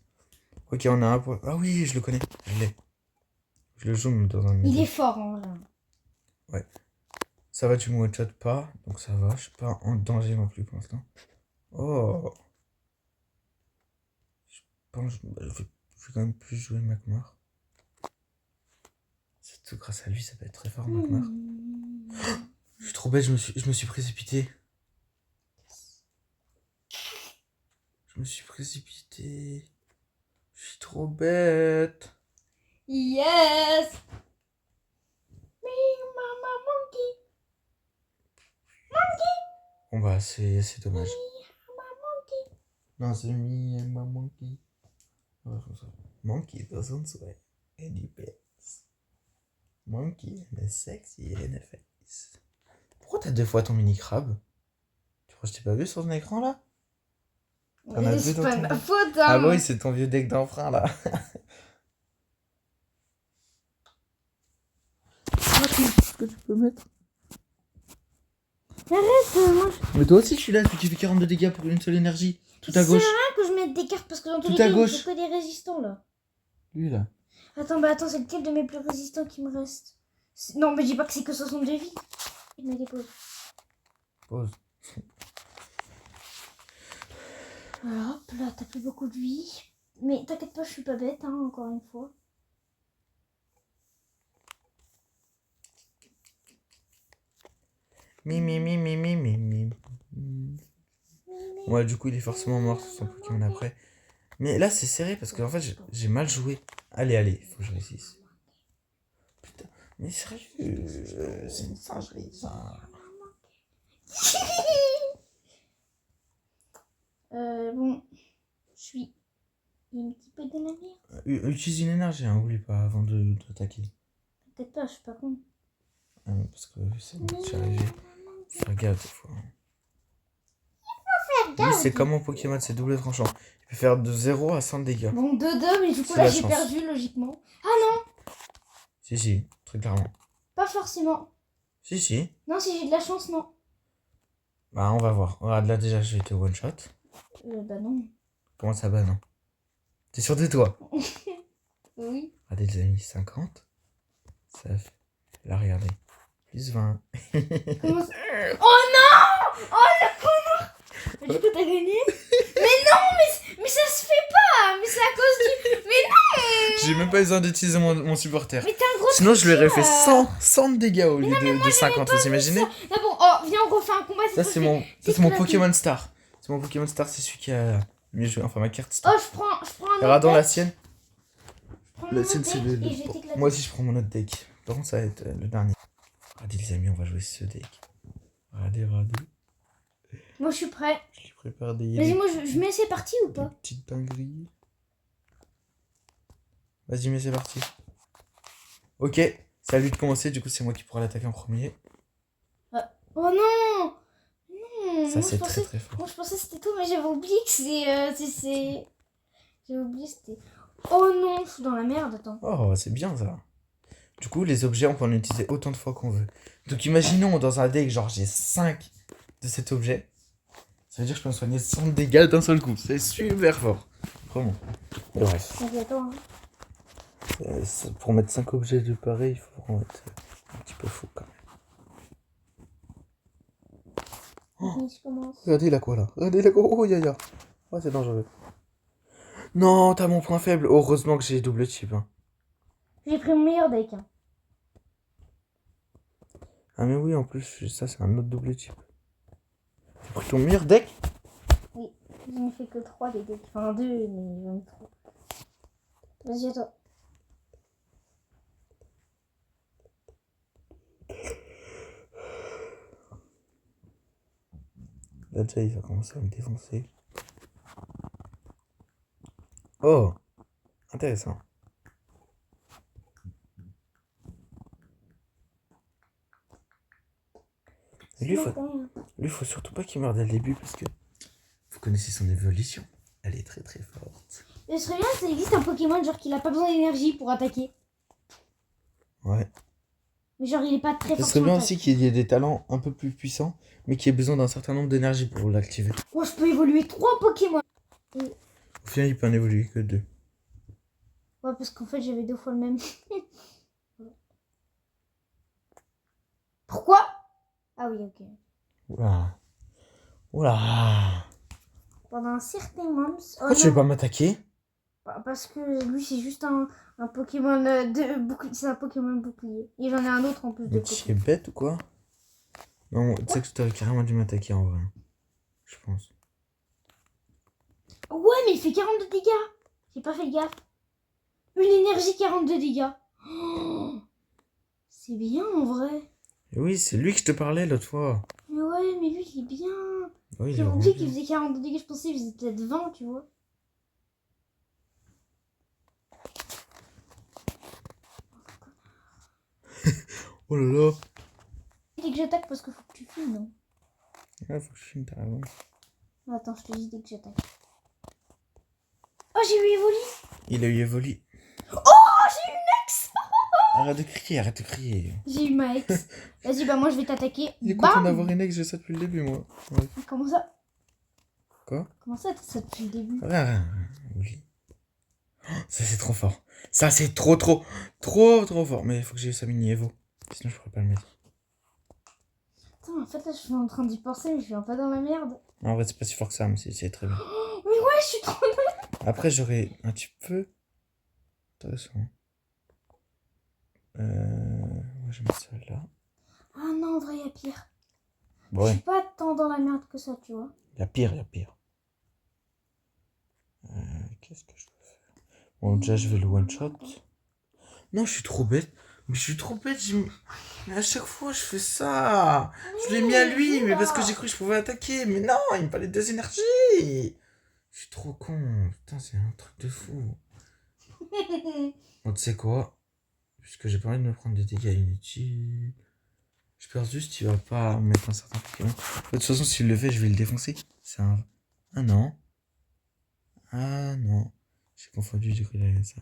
A: Ok, on a un point. Ah oui, je le connais. Je l'ai. Je le joue dans un.
B: Il est fort en vrai.
A: Ouais. Ça va, tu me one-shot pas. Donc ça va. Je suis pas en danger non plus pour l'instant. Oh. Je pense. Je vais quand même plus jouer Magmar. C'est tout grâce à lui, ça peut être très fort Magmar. Je suis trop bête, je me suis précipité. Je me suis précipité. Je suis trop bête.
B: Yes. Mama monkey.
A: Bon bah c'est dommage. Non, c'est me and my monkey. Ouais, comme ça. Monkey doesn't sweat. And he pets. Monkey and a sexy and a face. Pourquoi t'as 2 fois ton mini crabe? Tu crois que je t'ai pas vu sur ton écran là? T'en as deux
B: C'est
A: dans
B: pas
A: ton
B: ma
A: deck.
B: faute,
A: Ah
B: hein.
A: bah oui, c'est ton vieux deck d'enfant là. Qu'est-ce que tu peux mettre?
B: Arrête, moi
A: Mais toi aussi je suis là, tu fais 42 dégâts pour une seule énergie. Tout à
B: C'est
A: gauche.
B: rien que je mette des cartes parce que dans tous
A: Tout
B: les
A: à
B: cas,
A: gauche.
B: il faut que des résistants là.
A: Lui là.
B: Attends, c'est lequel de mes plus résistants qui me reste? Non, mais dis pas que c'est que 62 vies. Il me dépose.
A: Pause.
B: Alors hop, là, t'as plus beaucoup de vie. Mais t'inquiète pas, je suis pas bête, hein, encore une fois.
A: Mi. Ouais, du coup, il est forcément mort sur son Pokémon après. Mais là, c'est serré parce que en fait, j'ai mal joué. Allez, faut que je réussisse. Putain, mais sérieux, c'est une singerie ça.
B: Bon, je suis un petit peu dans la merde.
A: Utilise une énergie, hein, oublie pas, avant d'attaquer.
B: T'inquiète pas, je suis pas con.
A: Parce que c'est bon, je suis arrivé. Faire gaffe des fois. Lui, c'est comme mon Pokémon, c'est double tranchant. Il peut faire de 0 à 100 dégâts.
B: Bon, 2-2, mais du coup
A: C'est
B: là
A: la
B: j'ai
A: chance.
B: perdu logiquement. Ah non,
A: Si, très clairement.
B: pas forcément.
A: Si.
B: Non, si j'ai de la chance, non.
A: Bah, on va voir. Regarde, là, déjà, j'ai été one shot.
B: Bah non.
A: Comment ça, bah non? T'es sûr de toi?
B: Oui.
A: Regardez, les amis, 50. Ça fait. Là, regardez. Plus 20.
B: Comment ça... Oh non! Oh le connard! Mais du coup t'as gagné? Mais non, mais ça se fait pas! Mais c'est à cause du... Mais non!
A: J'ai même pas besoin d'utiliser mon supporter.
B: Mais t'es un gros
A: Sinon, je lui aurais fait
B: tricheur.
A: 100 de dégâts au lieu de 50. Vous imaginez?
B: Ah bon, oh, viens on refait un combat.
A: Ça, c'est mon Pokémon Star. C'est mon Pokémon Star, c'est celui qui a mieux joué. Enfin, ma carte Star.
B: Oh, je prends un autre
A: Regardons la
B: deck.
A: sienne.
B: Je prends
A: La
B: mon
A: sienne,
B: autre
A: c'est
B: deck
A: le.
B: et je vais t'éclater.
A: Moi aussi, je prends mon autre deck. Par contre, ça va être le dernier. Regardez, les amis, on va jouer ce deck. Regardez.
B: Moi je suis prêt.
A: Je lui prépare des.
B: Vas-y, moi je mets c'est parti ou pas?
A: Petite dinguerie. Vas-y, mais c'est parti. Ok, c'est à lui de commencer. Du coup, c'est moi qui pourrai l'attaquer en premier.
B: Oh non! Non!
A: Ça,
B: moi,
A: c'est
B: je pensais...
A: très fort.
B: Moi je pensais que c'était tout, mais j'avais oublié que c'est. J'avais oublié que c'était. Oh non, je suis dans la merde, attends.
A: Oh, c'est bien ça. Du coup, les objets, on peut en utiliser autant de fois qu'on veut. Donc, imaginons dans un deck, genre j'ai 5 de cet objet. Ça veut dire que je peux me soigner 100 dégâts d'un seul coup. C'est super fort. Vraiment. Et bref.
B: Vas-y, attends. Hein.
A: Pour mettre 5 objets de pareil, il faut vraiment être un petit peu fou quand même.
B: Vas-y, je commence.
A: Regardez, il a quoi là? Oh, yaya. Oh, c'est dangereux. Non, t'as mon point faible. Heureusement que j'ai double chip. Hein.
B: J'ai pris mon meilleur deck. Hein.
A: Ah, mais oui, en plus, ça, c'est un autre double chip. T'as pris ton meilleur deck?
B: Oui, je n'ai fait que 3 des decks. Enfin 2, mais j'en ai 3. Vas-y, attends.
A: Là, déjà, il va commencer à me défoncer. Oh, intéressant. Et lui, faut surtout pas qu'il meure dès le début parce que vous connaissez son évolution. Elle est très forte.
B: Je serais bien, ça existe un Pokémon genre qu'il a pas besoin d'énergie pour attaquer.
A: Ouais.
B: Mais genre il est pas très
A: Ce
B: fort.
A: serait bien aussi qu'il y ait des talents un peu plus puissants, mais qui aient besoin d'un certain nombre d'énergie pour l'activer.
B: Oh, je peux évoluer 3 Pokémon.
A: Au final, il peut en évoluer que 2.
B: Ouais, parce qu'en fait j'avais 2 fois le même. Pourquoi? Ah oui, ok.
A: Oula.
B: Pendant un certain moment.
A: Pourquoi tu veux pas m'attaquer?
B: Parce que lui c'est juste un Pokémon de bouclier. C'est un Pokémon bouclier. Et j'en ai un autre en plus de
A: Mais tu es bête ou quoi? Non, tu sais que tu aurais carrément dû m'attaquer en vrai. Je pense.
B: Ouais, mais il fait 42 dégâts. J'ai pas fait gaffe. Une énergie 42 dégâts. Oh, c'est bien en vrai.
A: Et oui, c'est lui que je te parlais l'autre fois.
B: Mais ouais, mais lui il est bien.
A: Oui,
B: J'ai oublié qu'il faisait 42 dégâts. Je pensais qu'il faisait peut-être 20, tu vois.
A: Oh là là.
B: Dès que j'attaque, parce qu'il faut que tu filmes, non?
A: Ouais, faut que je filme, t'as raison.
B: Attends, je te dis dès que j'attaque. Oh, j'ai eu Evoli.
A: Il a eu Evoli.
B: Oh, j'ai eu une ex.
A: Arrête de crier, arrête de crier.
B: J'ai eu ma ex. Vas-y, bah moi je vais t'attaquer.
A: Il est content
B: Bam.
A: d'avoir une ex, j'ai ça depuis le début, moi. Ouais.
B: Comment ça?
A: Quoi?
B: Comment ça, t'as ça depuis le début?
A: Rien. Oui. Oh, ça, c'est trop fort. Ça, c'est trop fort. Mais il faut que j'ai sa mini Evo. Sinon, je pourrais pas le mettre.
B: Attends, en fait, là, je suis en train d'y penser, mais je suis un peu dans la merde.
A: En vrai, c'est pas si fort que ça, mais c'est très bien.
B: Oh, mais ouais, je suis trop mal.
A: Après, j'aurais un petit peu. Intéressant. Ouais, je vais mettre ça là.
B: Ah non, en vrai, il y a pire.
A: Bon,
B: Je
A: ouais.
B: suis pas tant dans la merde que ça, tu vois.
A: Il y a pire, il y a pire. Qu'est-ce que je peux faire? Bon, déjà, je vais le one-shot. Non, je suis trop bête. Mais je suis trop bête. Mais à chaque fois, je fais ça. Je l'ai mis à lui, mais parce que j'ai cru que je pouvais attaquer. Mais non, il me fallait 2 énergies. Je suis trop con. Putain, c'est un truc de fou. Bon, tu sais quoi? Puisque j'ai pas envie de me prendre des dégâts inutiles. J'espère juste qu'il va pas mettre un certain Pokémon. De toute façon, s'il le fait, je vais le défoncer. C'est un. Ah non. Ah non. J'ai confondu, j'ai cru qu'il allait mettre ça.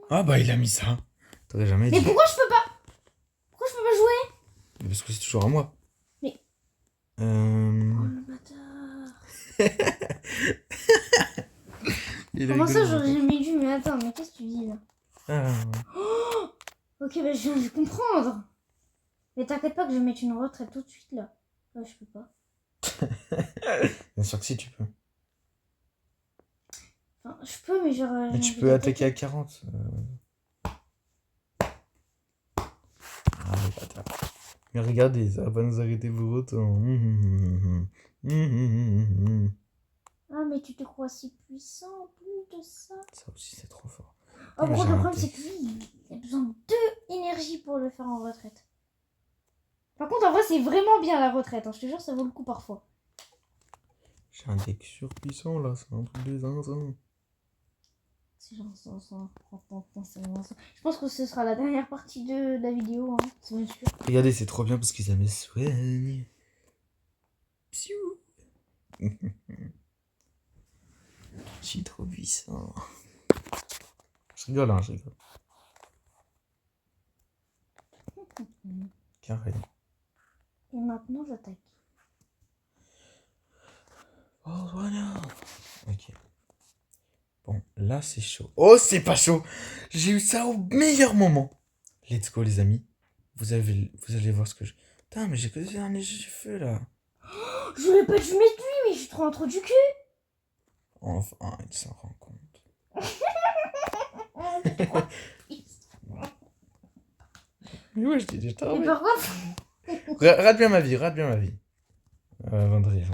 A: Ah bah il a mis ça. T'aurais jamais
B: Mais
A: dit.
B: pourquoi je peux pas? Pourquoi je peux pas jouer?
A: Parce que c'est toujours à moi.
B: Mais- Oh
A: Euh...
B: le bâtard.
A: Il est
B: Comment ça,
A: rigolo,
B: j'aurais
A: mon
B: jamais dû? Mais attends, mais qu'est-ce que tu dis là?
A: pote. Ah, ouais.
B: Oh, ok, bah je viens de comprendre. Mais t'inquiète pas que je vais mettre une retraite tout de suite là. Ouais, je peux pas.
A: Bien sûr que si tu peux.
B: Enfin, je peux, mais genre.
A: Mais
B: j'ai
A: tu
B: envie
A: peux attaquer
B: d'attaquer.
A: à 40. Ah le bâtard. Mais regardez, ça va pas nous arrêter pour autant.
B: Ah, mais tu te crois si puissant en plus de ça.
A: Ça aussi c'est trop fort.
B: Oh,
A: mais
B: gros,
A: j'ai
B: le
A: un
B: problème c'est
A: deck.
B: que lui, il a besoin de 2 énergies pour le faire en retraite. Par contre, en vrai, c'est vraiment bien la retraite. Hein. Je te jure, ça vaut le coup parfois.
A: J'ai un deck surpuissant là, c'est un truc de zinzin.
B: C'est genre 500, 30, c'est vraiment ça. Je pense que ce sera la dernière partie de la vidéo, hein. C'est bien sûr.
A: Regardez, c'est trop bien parce que ça me soigne. Psiou. Je suis trop puissant. Je rigole, hein, je rigole. Carré.
B: Et maintenant, j'attaque.
A: Oh, voilà. Ok. Bon, là, c'est chaud. Oh, c'est pas chaud. J'ai eu ça au meilleur moment. Let's go, les amis. Vous allez voir ce que je... Putain, mais j'ai que des derniers feu là.
B: Oh, je voulais pas que je mette lui, mais je suis trop en trop du cul.
A: Enfin, il s'en rend compte. Mais ouais, je t'ai dit, je t'ai
B: Mais
A: remis.
B: par contre,
A: Rate bien ma vie, rate bien ma vie. Avant de rire.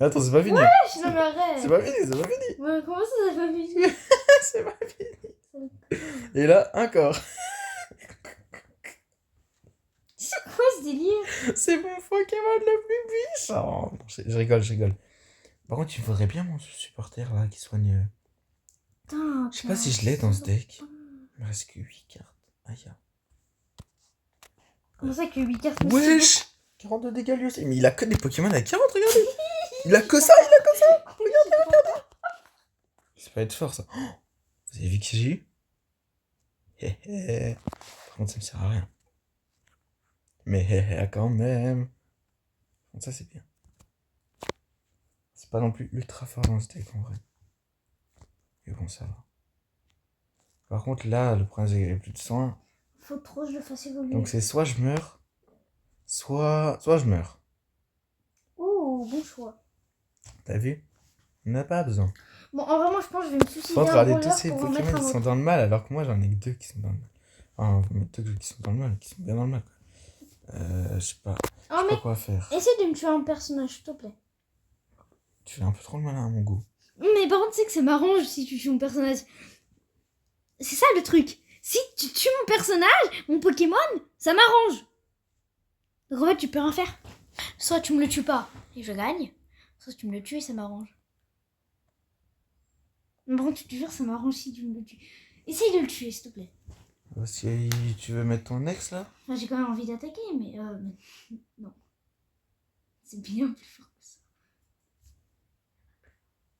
A: Attends, c'est pas fini.
B: non mais arrête.
A: C'est pas fini, c'est pas fini.
B: Ouais, comment ça, c'est pas fini?
A: C'est pas fini. Et là, encore.
B: C'est quoi ce délire?
A: C'est mon Pokémon le plus puissant. Non, je rigole, je rigole. Par contre, il faudrait bien mon supporter là qui soigne.
B: Putain,
A: Je sais pas si je l'ai dans ce deck. Il me reste que 8 cartes. Aïe.
B: Comment ça que 8 cartes?
A: Wesh 42 dégâts lui aussi. Mais il a que des Pokémon à 40, regardez. Il a que ça, Regardez. Ça peut être fort ça. Oh, vous avez vu que j'ai eu? Par contre, ça me sert à rien. Mais quand même. Ça, c'est bien. C'est pas non plus ultra fort dans ce deck en vrai. Mais bon, ça va. Par contre, là, le problème, c'est qu'il y a plus de soins.
B: Faut trop que je le fasse évoluer.
A: Donc, c'est soit je meurs, soit je meurs.
B: Oh, bon choix.
A: T'as vu? On n'a pas besoin.
B: Bon, en vrai, moi, je pense que je vais me suicider
A: Faut
B: un
A: regarder
B: roller
A: tous ces
B: pour
A: Pokémon
B: remettre un
A: qui sont
B: autre.
A: dans le mal, alors que moi, j'en ai que 2 qui sont dans le mal. Enfin, 2 qui sont dans le mal, qui sont bien dans le mal. Je sais pas.
B: Oh,
A: Je sais
B: mais
A: pas quoi faire.
B: essaie de me tuer un personnage, s'il te plaît.
A: Tu fais un peu trop le malin à mon goût.
B: Mais par contre, tu sais que ça m'arrange si tu tues mon personnage. C'est ça le truc. Si tu tues mon personnage, mon Pokémon, ça m'arrange. Donc en fait, tu peux rien faire. Soit tu me le tues pas et je gagne, soit tu me le tues et ça m'arrange. Mais par contre, tu te jures, ça m'arrange si tu me le tues. Essaye de le tuer, s'il te plaît.
A: Si tu veux mettre ton ex là?
B: Enfin, j'ai quand même envie d'attaquer, mais non. C'est bien plus fort que ça.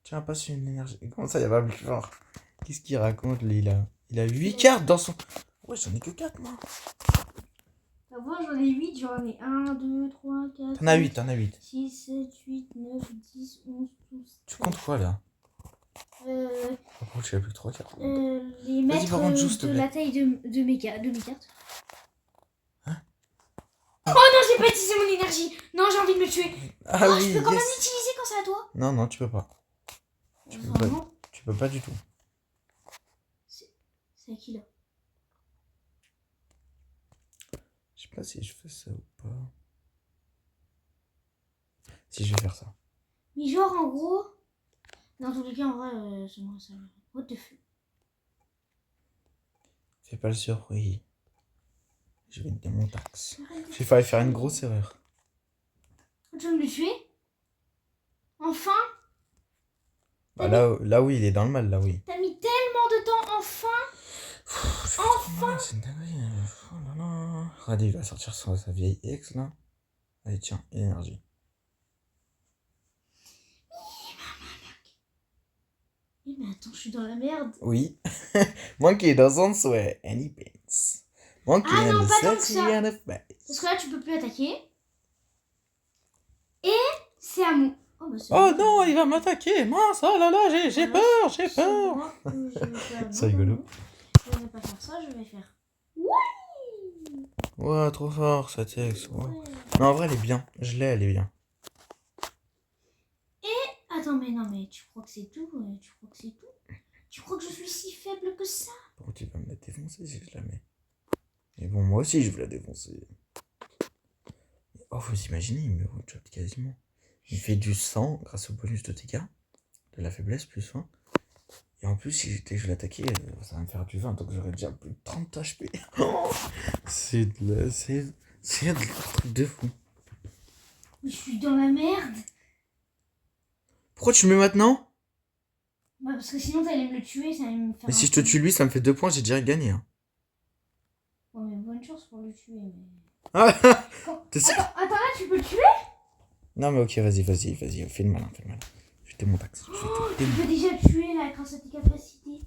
A: Tu as pas su une énergie. Comment ça, il y a pas plus fort? Qu'est-ce qu'il raconte, lui, là? Il a 8 cartes dans son. Ouais, j'en ai que 4, moi.
B: Moi, j'en ai 8, j'en ai 1, 2, 3, 4.
A: T'en as 8, t'en as 8.
B: 6, 7, 8, 9, 10, 11, 12.
A: Tu comptes quoi, là?
B: Euh,
A: Par contre, tu as plus que 3 cartes.
B: les mètres
A: par contre, joue, s'il te
B: de
A: plaît.
B: la taille de mes cartes.
A: Hein?
B: Oh non, j'ai pas utilisé mon énergie. Non, j'ai envie de me tuer.
A: Ah oui,
B: je peux quand même
A: yes.
B: l'utiliser quand c'est à toi.
A: Non, non, tu peux pas. Tu peux
B: Vraiment,
A: pas. Tu peux pas du tout.
B: c'est à qui là?
A: Je sais pas si je fais ça ou pas. Si je vais faire ça.
B: Mais genre, en gros... Dans tous les cas, en vrai, j'aimerais ça. What the fuck?
A: Fais pas le surpris. Je vais te donner mon taxe. J'ai failli faire une grosse erreur.
B: Tu veux me le tuer? Enfin?
A: Bah, là oui, il est dans le mal, là oui.
B: T'as mis tellement de temps, enfin?
A: Enfin! C'est une dinguerie. Oh là là. Regardez, il va sortir sa vieille ex là. Allez, tiens, énergie.
B: Mais attends, je suis dans la merde.
A: Oui. Monkey doesn't swear any pants. Monkey
B: Ah non,
A: and
B: pas
A: the
B: tant que
A: sexy
B: ça.
A: and the face.
B: Parce que là, tu peux plus attaquer. Et c'est à moi. Oh, bah, c'est
A: Oh
B: bon.
A: non, il va m'attaquer. Mince, oh là là, j'ai
B: Voilà,
A: peur, j'ai
B: c'est
A: peur.
B: moi que je vais faire.
A: C'est rigolo.
B: Non, je vais pas faire ça, je vais faire.
A: Ouais, trop fort cette ex. Ouais.
B: Ouais.
A: Non, en vrai, elle est bien. Je l'ai, elle est bien.
B: Attends, mais non, mais tu crois que c'est tout? Tu crois que c'est tout? Tu crois que je suis si faible que ça?
A: Pourquoi tu vas me la défoncer si je la mets? Mais bon, moi aussi, je vais la défoncer. Oh, faut s'imaginer, il me one-shot quasiment. Il fait du 100 grâce au bonus de dégâts, de la faiblesse plus 20. Et en plus, si je l'attaquais, ça va me faire du 20, donc j'aurais déjà plus de 30 HP. C'est un truc de fou.
B: Mais je suis dans la merde.
A: Pourquoi tu le mets maintenant?
B: Bah, parce que sinon, t'allais me le tuer, ça allait me faire.
A: Mais si je te tue lui, ça me fait 2 points, j'ai direct gagné. Hein.
B: Ouais, mais bonne chance pour le tuer. Mais...
A: Ah, t'es sûr?
B: Attends, là, tu peux le tuer?
A: Non, mais ok, vas-y, fais le malin, Je t'ai mon taxe.
B: Tu peux déjà tuer là grâce à tes capacités.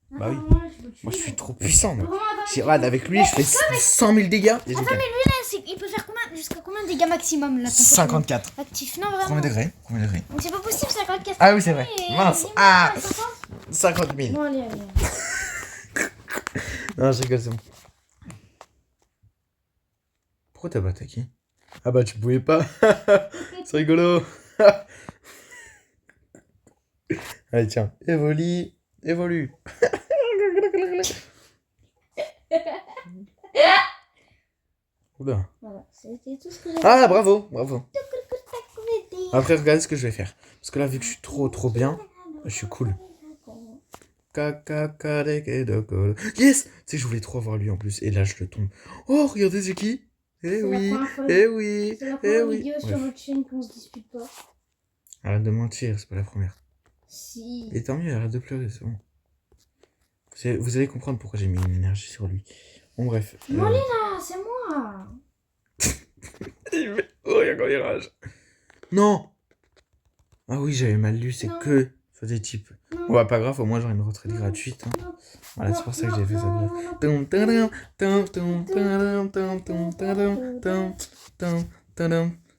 A: Bah oui.
B: Là, tu peux le tuer,
A: Moi, je suis
B: là.
A: trop puissant. Moi.
B: Vraiment, attends,
A: Regarde, avec lui, je fais 100 000 dégâts. Et je
B: Attends,
A: gagne.
B: mais lui, là, il peut faire combien, jusqu'à combien de dégâts maximum là, ton
A: 54.
B: Pokémon actif? Non, vraiment.
A: Premier degré.
B: Donc, c'est pas possible, 54.
A: Ah oui, c'est vrai.
B: Et-
A: Mince.
B: et-
A: Ah,
B: 50.
A: 50 000.
B: Bon, allez.
A: Non, je rigole, c'est bon. Pourquoi t'as pas attaqué? Ah bah, tu pouvais pas. C'est rigolo. Allez, tiens. Évolue. Oula.
B: Voilà, c'était tout ce que j'avais.
A: Ah, bravo. Après, regardez ce que je vais faire. Parce que là, vu que je suis trop bien, je suis cool. Yes! Tu sais, je voulais trop avoir lui en plus. Et là, je le tombe. Oh, regardez, c'est qui? Eh oui, eh oui,
B: C'est la
A: eh
B: première
A: oui.
B: vidéo sur
A: Bref.
B: notre chaîne qu'on se dispute pas.
A: Arrête de mentir, c'est pas la première.
B: Si.
A: Et tant mieux, arrête de pleurer, c'est bon. Vous allez comprendre pourquoi j'ai mis une énergie sur lui. Bon, bref.
B: Ah, c'est moi.
A: Oh, il y a quand il rage. Non! Ah oui, j'avais mal lu, c'est
B: Non.
A: que ça des types.
B: Non.
A: Bon, bah, pas grave, au moins j'aurai une retraite gratuite. Hein.
B: Non.
A: Voilà, c'est pour ça que j'ai fait ça.
B: Non,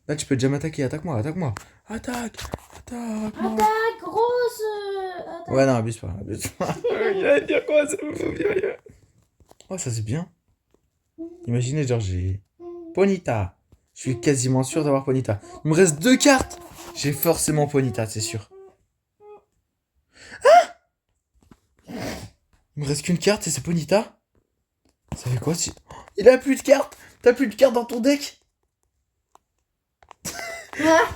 A: Là, tu peux déjà m'attaquer. Attaque-moi. Attaque.
B: Attaque, grosse. Attaque.
A: Ouais, non, abuse pas. Il allait dire quoi, ça me fout bien. Oh, ça c'est bien. Imaginez, genre, j'ai Ponyta. Je suis quasiment sûr d'avoir Ponyta. Il me reste 2 cartes. J'ai forcément Ponyta, c'est sûr. Il me reste qu'une carte et c'est Ponyta. Ça fait quoi si... Oh, il a plus de cartes. T'as plus de cartes dans ton deck.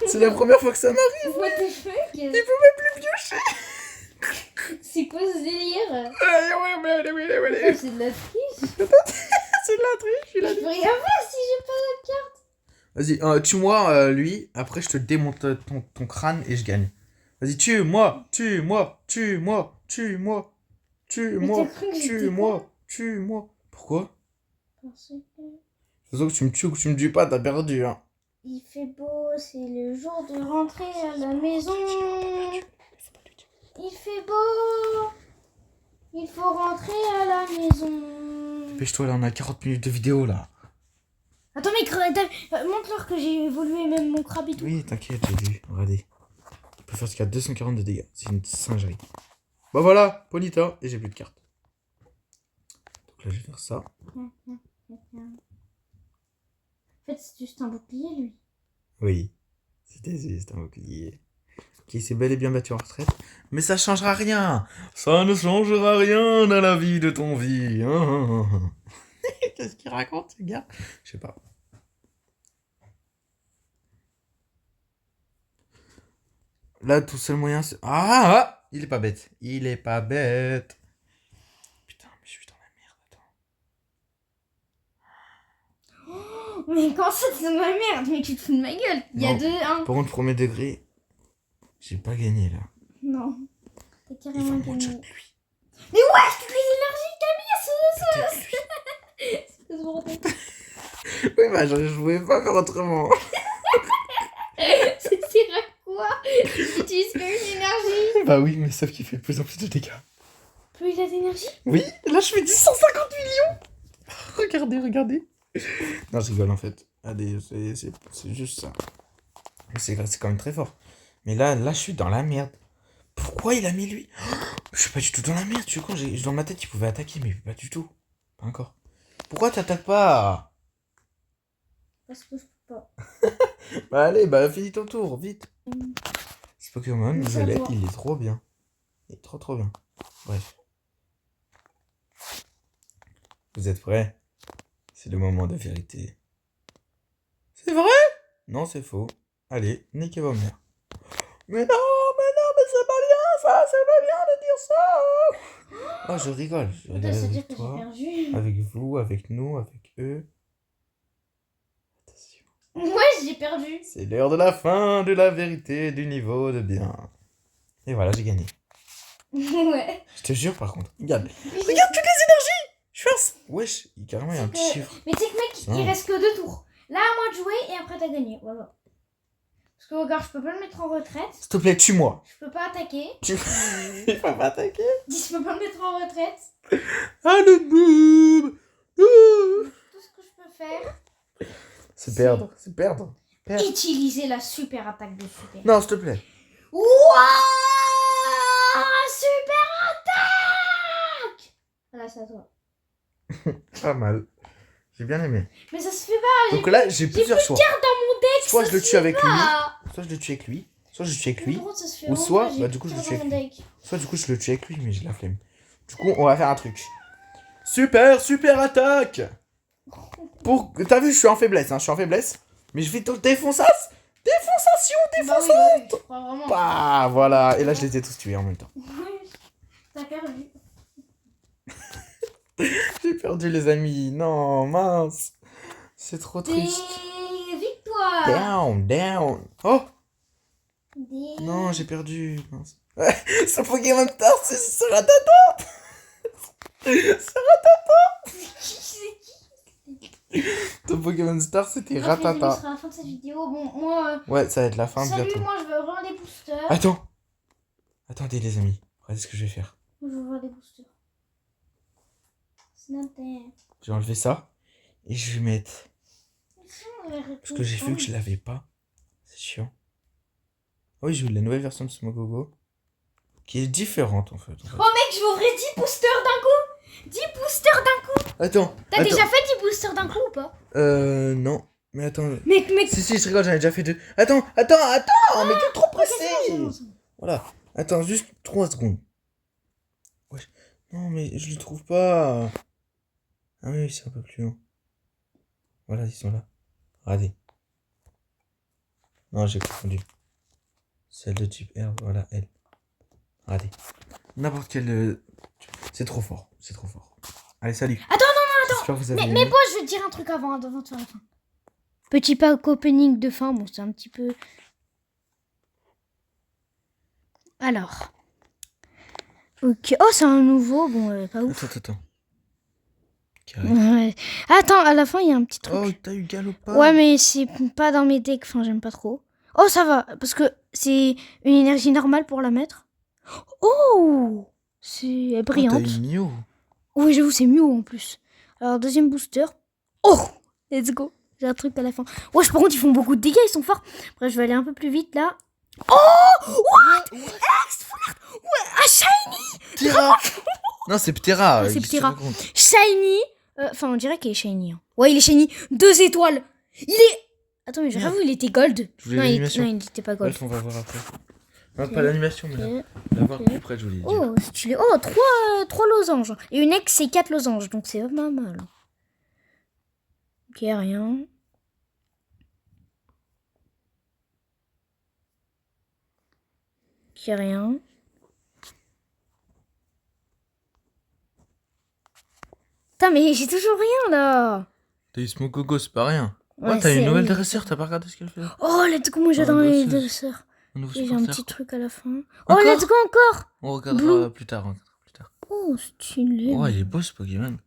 A: C'est la première fois que ça m'arrive.
B: What the fuck?
A: Il peut même plus piocher.
B: C'est quoi ce délire?
A: Ouais.
B: C'est de la triche.
A: C'est de la triche, il a
B: Je
A: dit.
B: peux rien faire si j'ai pas de carte.
A: Vas-y, tue-moi lui. Après, je te démonte ton crâne et je gagne. Vas-y, tue-moi, tue-moi, tue-moi, tue-moi, tue-moi,
B: t'as cru que j'étais
A: tue-moi, tue-moi. Pourquoi?
B: Parce que
A: C'est sûr que tu me tues ou que tu me tues pas, t'as perdu, hein.
B: il fait beau, c'est le jour de rentrer à la maison. Il fait beau, il faut rentrer à la maison.
A: Dépêche-toi, là, on a 40 minutes de vidéo, là.
B: Attends, mais montre-leur que j'ai évolué même mon crabe et tout.
A: Oui, t'inquiète, j'ai vu. Regardez. Il peut faire jusqu'à 240 de dégâts. C'est une singerie. Bah voilà, Ponyta, et j'ai plus de cartes. Donc là, je vais faire ça.
B: En fait, c'est juste un bouclier, lui.
A: Oui, c'était juste un bouclier. Qui s'est bel et bien battu en retraite. Mais ça changera rien. Ça ne changera rien à la vie de ton vie. Qu'est-ce qu'il raconte, ce gars? Je sais pas. Là, tout seul moyen, c'est... Ah, il est pas bête. Il est pas bête. Putain, mais je suis dans la merde, attends.
B: Mais quand ça, c'est ma merde. Mais tu te fous de ma gueule. Il y a
A: Non.
B: 2-1.
A: Par contre, premier degré, j'ai pas gagné, là.
B: Non. T'as
A: Il
B: carrément
A: va
B: gagné.
A: one-shot, lui.
B: Mais ouais, toutes les énergies que t'as mis,
A: Peut-être lui.
B: c'est ce bordel.
A: Oui, bah, je pouvais pas faire autrement.
B: Ça sert à quoi? J'utilise qu'une énergie.
A: Bah oui, mais sauf qu'il fait de plus en plus de dégâts.
B: Plus il a d'énergie?
A: Oui, là, je fais du 150 millions. Regardez, regardez. Non, je rigole, en fait. Allez, c'est juste ça. C'est quand même très fort. Mais là, je suis dans la merde. Pourquoi il a mis lui? Je suis pas du tout dans la merde, tu vois, dans ma tête, il pouvait attaquer, mais pas du tout. Pas encore. Pourquoi t'attaques pas?
B: Parce que je peux pas.
A: Bah allez, bah finis ton tour, vite. Ce Pokémon,
B: Mais
A: je
B: ça
A: l'ai,
B: va.
A: il est trop bien. Il est trop trop bien. Bref. Vous êtes prêts? C'est le moment de vérité. C'est vrai? Non, c'est faux. Allez, niquez vos mères. Mais non, mais c'est pas bien ça, c'est pas bien de dire ça. Oh, je rigole. Je rigole
B: Ça veut dire
A: avec
B: que j'ai
A: toi,
B: perdu.
A: avec vous, avec nous, avec eux. Attention.
B: Ouais, j'ai perdu.
A: C'est l'heure de la fin de la vérité du niveau de bien. Et voilà, j'ai gagné.
B: Ouais.
A: Je te jure par contre. Regarde.
B: Mais
A: Regarde toutes les énergies. Je fais. Wesh, carrément, il y a un petit chiffre.
B: Mais tu sais que mec,
A: Ah.
B: il reste que 2 tours. Là, à moi de jouer et après t'as gagné. Voilà. Parce que regarde, je peux pas le mettre en retraite.
A: S'il te plaît, tue-moi.
B: Je peux pas attaquer.
A: Tu... Il faut pas attaquer.
B: Je peux pas le mettre en retraite.
A: Ah, le noob.
B: Tout ce que je peux faire,
A: C'est perdre, c'est perdre. Perdre.
B: utiliser la super attaque de super.
A: Non, s'il te plaît.
B: Wouah, super attaque. Voilà, c'est à toi.
A: Pas mal. J'ai bien aimé.
B: Mais ça se fait pas.
A: Donc là, j'ai plusieurs choix.
B: Dans mon deck,
A: Soit
B: ça
A: je le
B: se
A: tue
B: fait
A: avec lui,
B: pas.
A: soit je le tue avec lui, soit je le tue avec
B: Mais
A: lui,
B: par contre, ça se fait
A: ou
B: vraiment
A: soit,
B: pas, j'ai
A: bah du coup je le
B: plus
A: tue
B: dans
A: avec
B: mon
A: lui.
B: deck.
A: Soit du coup je le tue avec lui, mais j'ai la flemme. Du coup, on va faire un truc. Super attaque. T'as vu, je suis en faiblesse, hein, je suis en faiblesse. Mais je vais te défonçasse. Défonçation,
B: Bah oui,
A: défonçante.
B: je crois vraiment.
A: Bah voilà, et là je les ai tous tués en même temps.
B: Oui, t'as perdu.
A: J'ai perdu les amis, non, mince. C'est trop triste.
B: Des victoires.
A: Down. Oh
B: Des...
A: non, j'ai perdu. Mince. Ce Pokémon Star, c'est Rattata. C'est
B: C'est qui?
A: Ton Pokémon Star, c'était
B: Bref, les amis, ce
A: Rattata.
B: sera la fin de cette vidéo. Bon, moi...
A: Ouais, ça va être la fin
B: salut,
A: bientôt.
B: moi je veux avoir des boosters.
A: Attends. Attendez les amis. Regardez ce que je vais faire.
B: Moi je veux avoir des boosters. Snapper.
A: Je vais enlever ça. Et je vais mettre... Parce que j'ai vu que je l'avais pas. C'est chiant. Oh oui, j'ai eu la nouvelle version de Smogogo. Qui est différente en fait.
B: Oh mec, je vais ouvrir 10 boosters d'un coup. 10 boosters d'un coup.
A: Attends.
B: T'as déjà fait 10 boosters d'un coup ou pas?
A: Non. Mais attends.
B: Mec.
A: Si, je rigole, j'en ai déjà fait 2. Attends, mais t'es trop pressé.
B: c'est bon.
A: Voilà. Attends, juste 3 secondes. Wesh. Non, mais je les trouve pas. Ah oui, c'est un peu plus long. Voilà, ils sont là. Regardez. Non, j'ai confondu. Celle de type herbe, voilà, elle. Regardez. N'importe quelle... C'est trop fort, c'est trop fort. Allez, salut.
B: Attends.
A: J'espère que vous avez
B: Mais
A: aimé.
B: moi je vais te dire un truc avant de faire la fin. Petit pack opening de fin, bon c'est un petit peu... Alors. Ok. Oh, c'est un nouveau. Bon, pas ouf.
A: Attends. Carré.
B: Ouais. Attends, à la fin, il y a un petit truc.
A: Oh, t'as eu Galopard.
B: Ouais, mais c'est pas dans mes decks. Enfin, j'aime pas trop. Oh, ça va. Parce que c'est une énergie normale pour la mettre. Oh, c'est
A: Oh, t'as
B: brillante.
A: eu Mio.
B: Oui, j'avoue, c'est mieux en plus. Alors, deuxième booster. Oh, let's go. J'ai un truc à la fin. Wesh, par contre, ils font beaucoup de dégâts. Ils sont forts. Après, je vais aller un peu plus vite là. Oh, what? Exfoliate. Ouais, ah, shiny.
A: Ptera. Non, c'est Ptera.
B: Ah, c'est
A: qu'est-ce que tu
B: Ptera.
A: racontes
B: Shiny. Enfin, on dirait qu'il est shiny. Hein. Ouais, il est shiny. 2 étoiles. Il est. Attends, mais j'avoue, il était gold.
A: Je voulais
B: Non,
A: l'animation.
B: il était pas gold.
A: Bref, on va voir après. Non,
B: Ok.
A: pas l'animation, mais
B: Ok.
A: la voir plus près, je voulais dire.
B: Oh, stylé. Oh, 3 losanges. Et une ex, c'est 4 losanges. Donc, c'est pas mal. Ok, rien. Ok, rien. Putain, mais j'ai toujours rien là.
A: T'as eu Smogogo, c'est pas rien.
B: Ouais,
A: Ouais, t'as eu une
B: c'est-
A: nouvelle
B: oui.
A: dresseur, t'as pas regardé ce qu'elle fait?
B: Oh, let's go. Moi, j'adore
A: Ah,
B: les
A: danseuse.
B: dresseurs.
A: Un nouveau
B: Et j'ai un
A: supporter.
B: petit truc à la fin. Oh,
A: Encore
B: let's go encore.
A: On regardera
B: Blue.
A: plus tard. Plus tard.
B: Oh, stylé.
A: Oh, il est beau ce Pokémon.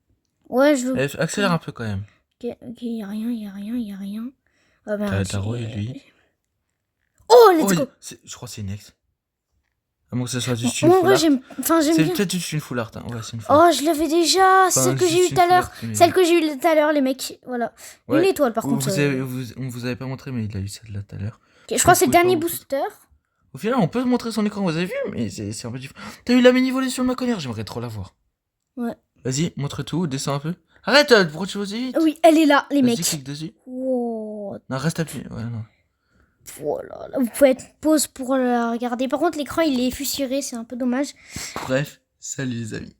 B: Ouais, je veux.
A: Eh, accélère un peu quand même.
B: Ok, y a rien. Ah ben,
A: T'as Roy, lui.
B: Oh, let's
A: Oh,
B: go.
A: je crois que c'est une ex. À moins que ce soit juste une
B: Moi, en
A: full
B: vrai,
A: art.
B: j'aime
A: C'est
B: bien.
A: peut-être juste une full art. Hein. Ouais, c'est une full art.
B: Oh, je l'avais déjà. C'est
A: Enfin,
B: celle que j'ai
A: juste
B: eue tout à
A: une
B: l'heure.
A: full art, mais-
B: Celle que j'ai eue tout à l'heure, les mecs. Voilà.
A: Ouais.
B: Une étoile, par contre.
A: On vous avait pas montré, mais il a eu celle-là tout à l'heure.
B: Ok, je crois que c'est le
A: Vous pouvez
B: dernier
A: pas vous-
B: booster.
A: Au final, on peut montrer son écran, vous avez vu, mais c'est un peu différent. T'as eu la mini volée sur ma collière, j'aimerais trop la voir.
B: Ouais.
A: Vas-y, montre tout, descends un peu. Arrête, pourquoi tu vas aussi vite?
B: Oui, elle est là, les
A: Vas-y,
B: mecs.
A: clique dessus.
B: Oh,
A: Non, reste appuyé. Ouais, non.
B: voilà. Vous pouvez être pause pour la regarder. Par contre, l'écran, il est fissuré. C'est un peu dommage.
A: Bref, salut les amis.